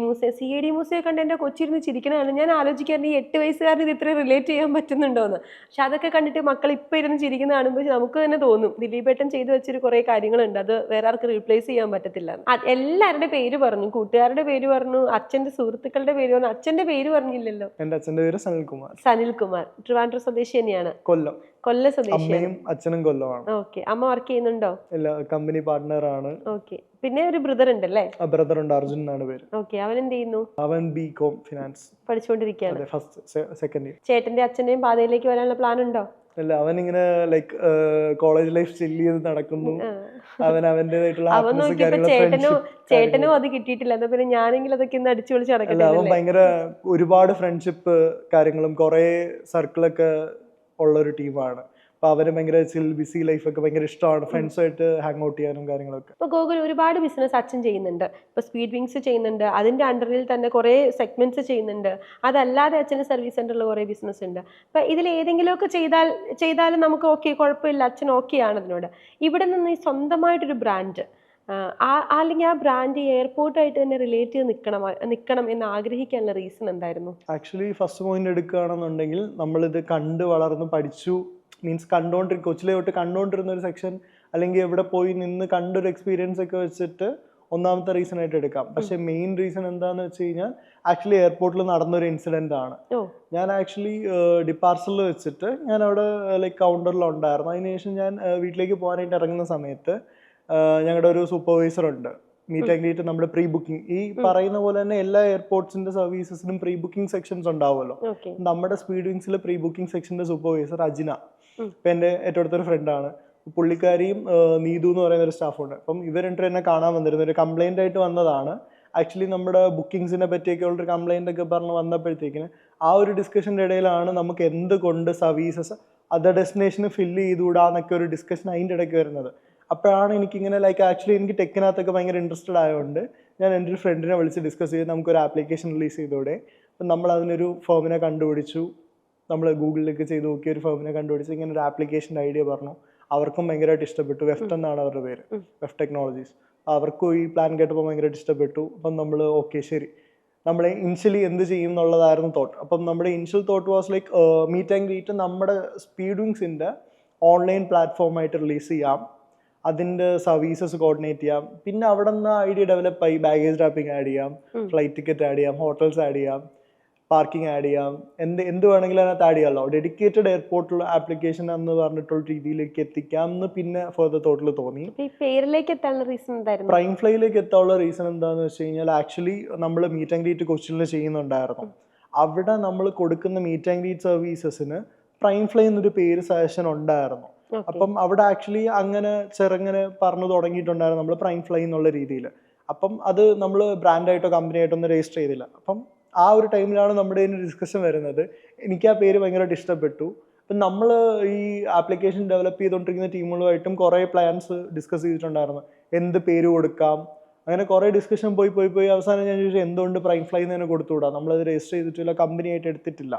മൂസയെ കണ്ട് എന്റെ കൊച്ചിരുന്ന് ചിരിക്കണതാണ്. ഞാൻ ആലോചിക്കാറുണ്ട്, ഈ 8 വയസ്സുകാരന് ഇത് ഇത്രയും റിലേറ്റ് ചെയ്യാൻ പറ്റുന്നുണ്ടോന്ന്. പക്ഷെ അതൊക്കെ കണ്ടിട്ട് മക്കൾ ഇപ്പൊ ഇരുന്ന് ചിരിക്കുന്ന കാണുമ്പോൾ നമുക്ക് തന്നെ തോന്നും ദിലീപേട്ടൻ ചെയ്തു വെച്ചൊരു കുറെ കാര്യങ്ങളുണ്ട്, അത് വേറെ ആർക്ക് റീപ്ലേസ് ചെയ്യാൻ പറ്റത്തില്ല. എല്ലാവരുടെ പേര് പറഞ്ഞു, കൂട്ടുകാരുടെ പേര് പറഞ്ഞു, അച്ഛന്റെ സുഹൃത്തുക്കളുടെ പേര് പറഞ്ഞു. അച്ഛന്റെ പേര് പറഞ്ഞില്ലല്ലോ. എന്റെ അച്ഛന്റെ പേര് സനിൽകുമാർ. ട്രിവാൻഡ്രം സ്വദേശി തന്നെയാണ്? കൊല്ലം സ്വദേശി. അമ്മയും അച്ഛനും കൊല്ലമാണ്. ഓക്കെ. അമ്മ വർക്ക് ചെയ്യുന്നുണ്ടോ? ഇല്ല, കമ്പനി പാർട്ട്ണർ ആണ്. ഓക്കെ. പിന്നെ ഒരു ബ്രദർ ഉണ്ടല്ലേ? ബ്രദർ ഉണ്ട്, അർജുൻ എന്നാണ് പേര്. ഓക്കെ. അവൻ എന്ത് ചെയ്യുന്നു? അവൻ BCom ഫിനാൻസ് പഠിച്ചുകൊണ്ടിരിക്കുകയാണ്. Second year. ചേട്ടന്റെ അച്ഛന്റെയും പാതയിലേക്ക് വരാനുള്ള പ്ലാൻ ഉണ്ടോ? അല്ല, അവൻ ഇങ്ങനെ ലൈക്ക് കോളേജ് ലൈഫ് ചില്ല് ചെയ്ത് നടക്കുന്നു. അവൻ അവന്റേതായിട്ടുള്ള ചേട്ടനും അത് കിട്ടിയിട്ടില്ല. എന്താ പിന്നെ ഞാനെങ്കിലും അതൊക്കെ ഇന്ന് അടിച്ചു പൊളിച്ച് നടക്കട്ടെ. അവൻ ഭയങ്കര ഒരുപാട് ഫ്രണ്ട്ഷിപ്പ് കാര്യങ്ങളും കുറെ സർക്കിളൊക്കെ ഉള്ള ഒരു ടീമാണ്. അപ്പൊ അവന് ഭയങ്കര ബിസി ലൈഫൊക്കെ ഭയങ്കര ഇഷ്ടമാണ്, ഫ്രണ്ട്സുമായിട്ട് ഹാങ് ഔട്ട് ചെയ്യാനും കാര്യങ്ങളൊക്കെ. ഇപ്പൊ ഗോകുൽ ഒരുപാട് ബിസിനസ് അച്ഛൻ ചെയ്യുന്നുണ്ട്. ഇപ്പൊ സ്പീഡ് വിങ്സ് ചെയ്യുന്നുണ്ട്, അതിന്റെ അണ്ടറിൽ തന്നെ കുറെ സെഗ്മെന്റ്സ് ചെയ്യുന്നുണ്ട്. അതല്ലാതെ അച്ഛന് സർവീസ് സെന്ററിൽ കുറെ ബിസിനസ് ഉണ്ട്. അപ്പൊ ഇതിൽ ഏതെങ്കിലുമൊക്കെ ചെയ്താലും നമുക്ക് ഓക്കെ, കുഴപ്പമില്ല, അച്ഛൻ ഓക്കെ ആണ് അതിനോട്. ഇവിടെ നിന്ന് ഈ സ്വന്തമായിട്ടൊരു ബ്രാൻഡ് അല്ലെങ്കിൽ ആ ബ്രാൻഡ് എയർപോർട്ടായിട്ട് തന്നെ റിലേറ്റ് ചെയ്ത് നിൽക്കണം എന്ന് ആഗ്രഹിക്കാനുള്ള റീസൺ എന്തായിരുന്നു? ആക്ച്വലി ഫസ്റ്റ് പോയിന്റ് എടുക്കുകയാണെന്നുണ്ടെങ്കിൽ നമ്മളിത് കണ്ട് വളർന്ന് പഠിച്ചു, മീൻസ് കൊച്ചിലെ തൊട്ട് കണ്ടുകൊണ്ടിരുന്ന ഒരു സെക്ഷൻ അല്ലെങ്കിൽ എവിടെ പോയി നിന്ന് കണ്ടൊരു എക്സ്പീരിയൻസ് ഒക്കെ വെച്ചിട്ട് ഒന്നാമത്തെ റീസൺ ആയിട്ട് എടുക്കാം. പക്ഷെ മെയിൻ റീസൺ എന്താന്ന് വെച്ച് കഴിഞ്ഞാൽ ആക്ച്വലി എയർപോർട്ടിൽ നടന്നൊരു ഇൻസിഡന്റ് ആണ്. ഞാൻ ആക്ച്വലി ഡിപ്പാർസലിൽ വെച്ചിട്ട് ഞാൻ അവിടെ ലൈക്ക് കൗണ്ടറിലുണ്ടായിരുന്നു. അതിനുശേഷം ഞാൻ വീട്ടിലേക്ക് പോകാനായിട്ട് ഇറങ്ങുന്ന സമയത്ത് ഞങ്ങളുടെ ഒരു സൂപ്പർവൈസർ ഉണ്ട്, മീറ്റ് ആൻഡ് ഗ്രീറ്റ്, നമ്മുടെ പ്രീ ബുക്കിംഗ്. ഈ പറയുന്ന പോലെ തന്നെ എല്ലാ എയർപോർട്ട്സിന്റെ സർവീസസിനും പ്രീ ബുക്കിംഗ് സെക്ഷൻസ് ഉണ്ടാവുമല്ലോ. നമ്മുടെ സ്പീഡ് വിങ്സിലെ പ്രീ ബുക്കിംഗ് സെക്ഷന്റെ സൂപ്പർവൈസർ അജിന, ഇപ്പൊ എന്റെ ഏറ്റവും അടുത്തൊരു ഫ്രണ്ടാണ്. പുള്ളിക്കാരിയും നീതു എന്ന് പറയുന്ന ഒരു സ്റ്റാഫുണ്ട്. അപ്പം ഇവർ എന്നെ കാണാൻ വന്നിരുന്നു. ഒരു കംപ്ലൈന്റ് ആയിട്ട് വന്നതാണ്. ആക്ച്വലി നമ്മുടെ ബുക്കിംഗ്സിനെ പറ്റിയൊക്കെ ഉള്ളൊരു കംപ്ലൈന്റ് ഒക്കെ പറഞ്ഞ് വന്നപ്പോഴത്തേക്കിന് ആ ഒരു ഡിസ്കഷന്റെ ഇടയിലാണ് നമുക്ക് എന്തുകൊണ്ട് സർവീസസ് അതർ ഡെസ്റ്റിനേഷന് ഫില്ല് ചെയ്തുകൂടാന്നൊക്കെ ഒരു ഡിസ്കഷൻ അതിൻ്റെ ഇടയ്ക്ക് വരുന്നത്. അപ്പോഴാണ് എനിക്കിങ്ങനെ ലൈക്ക് ആക്ച്വലി എനിക്ക് ടെക്കിനകത്തൊക്കെ ഭയങ്കര ഇൻട്രസ്റ്റഡ് ആയതുകൊണ്ട് ഞാൻ എൻ്റെ ഒരു ഫ്രണ്ടിനെ വിളിച്ച് ഡിസ്കസ് ചെയ്ത് നമുക്കൊരു ആപ്ലിക്കേഷൻ റിലീസ് ചെയ്തോടെ. അപ്പം നമ്മൾ അതിനൊരു ഫേമിനെ കണ്ടുപിടിച്ചു. നമ്മൾ ഗൂഗിളിലൊക്കെ ചെയ്ത് നോക്കി ഒരു ഫേമിനെ കണ്ടുപിടിച്ച് ഇങ്ങനെ ഒരു ആപ്ലിക്കേഷൻ്റെ ഐഡിയ പറഞ്ഞു. അവർക്കും ഭയങ്കരമായിട്ട് ഇഷ്ടപ്പെട്ടു. വെഫ്റ്റ് എന്നാണ് അവരുടെ പേര്, വെഫ്റ്റ് ടെക്നോളജീസ്. അവർക്കും ഈ പ്ലാൻ കേട്ടപ്പോൾ ഭയങ്കരമായിട്ട് ഇഷ്ടപ്പെട്ടു. അപ്പം നമ്മൾ ഓക്കെ ശരി, നമ്മൾ ഇനിഷ്യലി എന്ത് ചെയ്യും എന്നുള്ളതായിരുന്നു തോട്ട്. അപ്പം നമ്മുടെ initial thought was like meet and greet നമ്മുടെ സ്പീഡ് വിങ്സിൻ്റെ ഓൺലൈൻ പ്ലാറ്റ്ഫോമായിട്ട് റിലീസ് ചെയ്യാം, അതിൻ്റെ സർവീസസ് കോർഡിനേറ്റ് ചെയ്യാം. പിന്നെ അവിടെ നിന്ന് ഐഡിയ ഡെവലപ്പായി ബാഗേജ് റാപ്പിംഗ് ആഡ് ചെയ്യാം, ഫ്ലൈറ്റ് ടിക്കറ്റ് ആഡ് ചെയ്യാം, ഹോട്ടൽസ് ആഡ് ചെയ്യാം, പാർക്കിംഗ് ആഡ് ചെയ്യാം, എന്ത് വേണമെങ്കിലും അതിനകത്ത് ആഡ് ചെയ്യാമല്ലോ. ഡെഡിക്കേറ്റഡ് എയർപോർട്ടുള്ള ആപ്ലിക്കേഷൻ എന്ന് പറഞ്ഞിട്ടുള്ള രീതിയിലേക്ക് എത്തിക്കാം എന്ന് പിന്നെ ഫർദർ തോട്ടിൽ തോന്നി. പ്രൈം ഫ്ലൈയിലേക്ക് എത്താനുള്ള റീസൺ എന്താണെന്ന് വെച്ച് കഴിഞ്ഞാൽ ആക്ച്വലി നമ്മൾ മീറ്റ് ആൻഡ് ഗ്രീറ്റ് കൊച്ചിയിൽ ചെയ്യുന്നുണ്ടായിരുന്നു. അവിടെ നമ്മൾ കൊടുക്കുന്ന മീറ്റ് ആൻഡ് ഗ്രീറ്റ് സർവീസസിന് പ്രൈം ഫ്ലൈ എന്നൊരു പേര് സജഷൻ ഉണ്ടായിരുന്നു. അപ്പം അവിടെ ആക്ച്വലി അങ്ങനെ ചെറുങ്ങനെ പറഞ്ഞു തുടങ്ങിയിട്ടുണ്ടായിരുന്നു നമ്മൾ പ്രൈം ഫ്ലൈ എന്നുള്ള രീതിയിൽ. അപ്പം അത് നമ്മൾ ബ്രാൻഡായിട്ടോ കമ്പനിയായിട്ടോ ഒന്നും രജിസ്റ്റർ ചെയ്തില്ല. അപ്പം ആ ഒരു ടൈമിലാണ് നമ്മുടെ ഡിസ്കഷൻ വരുന്നത്. എനിക്ക് ആ പേര് ഭയങ്കരമായിട്ട് ഇഷ്ടപ്പെട്ടു. അപ്പം നമ്മൾ ഈ ആപ്ലിക്കേഷൻ ഡെവലപ്പ് ചെയ്തുകൊണ്ടിരിക്കുന്ന ടീമുകളുമായിട്ടും കുറേ പ്ലാൻസ് ഡിസ്കസ് ചെയ്തിട്ടുണ്ടായിരുന്നു. എന്ത് പേര് കൊടുക്കാം, അങ്ങനെ കുറേ ഡിസ്കഷൻ പോയി അവസാനം ഞാൻ ചോദിച്ചു എന്തുകൊണ്ട് പ്രൈം ഫ്ലൈ എന്ന് തന്നെ കൊടുത്തുകൂടാ, നമ്മളത് രജിസ്റ്റർ ചെയ്തിട്ടില്ല, കമ്പനി ആയിട്ട് എടുത്തിട്ടില്ല,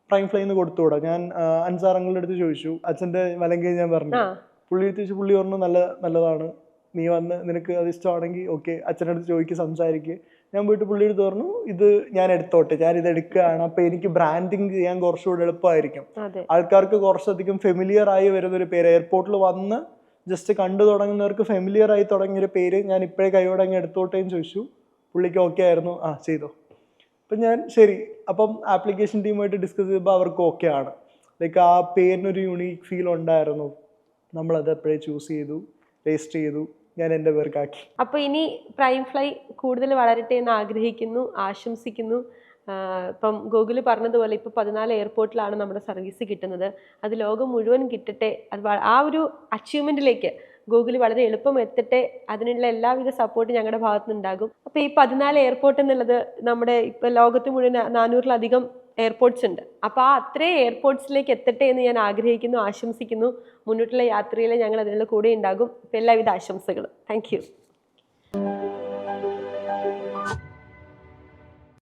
പ്രൈം ഫ്ലൈ എന്ന് കൊടുത്തുകൂടാ. ഞാൻ അൻസാറങ്ങളുടെ അടുത്ത് ചോദിച്ചു, അച്ഛൻ്റെ വലങ്കയിൽ ഞാൻ പറഞ്ഞു, പുള്ളി ചോദിച്ചു, പുള്ളി പറഞ്ഞു നല്ലതാണ്, നീ വന്ന് നിനക്ക് അത് ഇഷ്ടമാണെങ്കിൽ ഓക്കെ, അച്ഛൻ്റെ അടുത്ത് ചോദിക്കുക, സംസാരിക്കുക. ഞാൻ പോയിട്ട് പുള്ളിയുടെ അടുത്ത് പറഞ്ഞു, ഇത് ഞാൻ എടുത്തോട്ടെ, ഞാൻ ഇത് എടുക്കുകയാണ്, അപ്പോൾ എനിക്ക് ബ്രാൻഡിങ് ചെയ്യാൻ കുറച്ചുകൂടെ എളുപ്പമായിരിക്കും, ആൾക്കാർക്ക് കുറച്ചധികം ഫെമിലിയർ ആയി വരുന്നൊരു പേര്, എയർപോർട്ടിൽ വന്ന് ജസ്റ്റ് കണ്ടു തുടങ്ങുന്നവർക്ക് ഫെമിലിയർ ആയി തുടങ്ങിയൊരു പേര് ഞാൻ ഇപ്പോഴേ കൈയോടെ അങ്ങ് എടുത്തോട്ടെ എന്ന് ചോദിച്ചു. പുള്ളിക്ക് ഓക്കെ ആയിരുന്നു, ചെയ്തോ. അപ്പം ഞാൻ ശരി, അപ്പം ആപ്ലിക്കേഷൻ ടീമായിട്ട് ഡിസ്കസ് ചെയ്തപ്പോൾ അവർക്ക് ഓക്കെ ആണ്. ലൈക്ക് ആ പേരിനൊരു യുണീക്ക് ഫീൽ ഉണ്ടായിരുന്നു, നമ്മളത് എപ്പോഴേ ചൂസ് ചെയ്തു, രജിസ്റ്റർ ചെയ്തു, ഞാൻ എൻ്റെ പേർക്കാക്കി. അപ്പോൾ ഇനി പ്രൈം ഫ്ലൈ കൂടുതൽ വളരട്ടെ എന്ന് ആഗ്രഹിക്കുന്നു, ആശംസിക്കുന്നു. ഇപ്പം ഗൂഗിൾ പറഞ്ഞതുപോലെ ഇപ്പോൾ 14 എയർപോർട്ടിലാണ് നമ്മുടെ സർവീസ് കിട്ടുന്നത്. അത് ലോകം മുഴുവൻ കിട്ടട്ടെ. അത് ആ ഒരു അച്ചീവ്മെൻറ്റിലേക്ക് ഗൂഗിൾ വളരെ എളുപ്പം എത്തട്ടെ. അതിനുള്ള എല്ലാവിധ സപ്പോർട്ടും ഞങ്ങളുടെ ഭാഗത്തു നിന്നുണ്ടാകും. അപ്പോൾ ഈ 14 എയർപോർട്ട് എന്നുള്ളത് നമ്മുടെ ഇപ്പോൾ ലോകത്ത് മുഴുവൻ 400-ലധികം എയർപോർട്ട്സ് ഉണ്ട്. അപ്പോൾ ആ അത്രയും എയർപോർട്ട്സിലേക്ക് എത്തട്ടെ എന്ന് ഞാൻ ആഗ്രഹിക്കുന്നു, ആശംസിക്കുന്നു. മുന്നോട്ടുള്ള യാത്രയിൽ ഞങ്ങൾ അതിനുള്ള കൂടെ ഉണ്ടാകും. അപ്പോൾ എല്ലാവിധ ആശംസകളും. Thank you.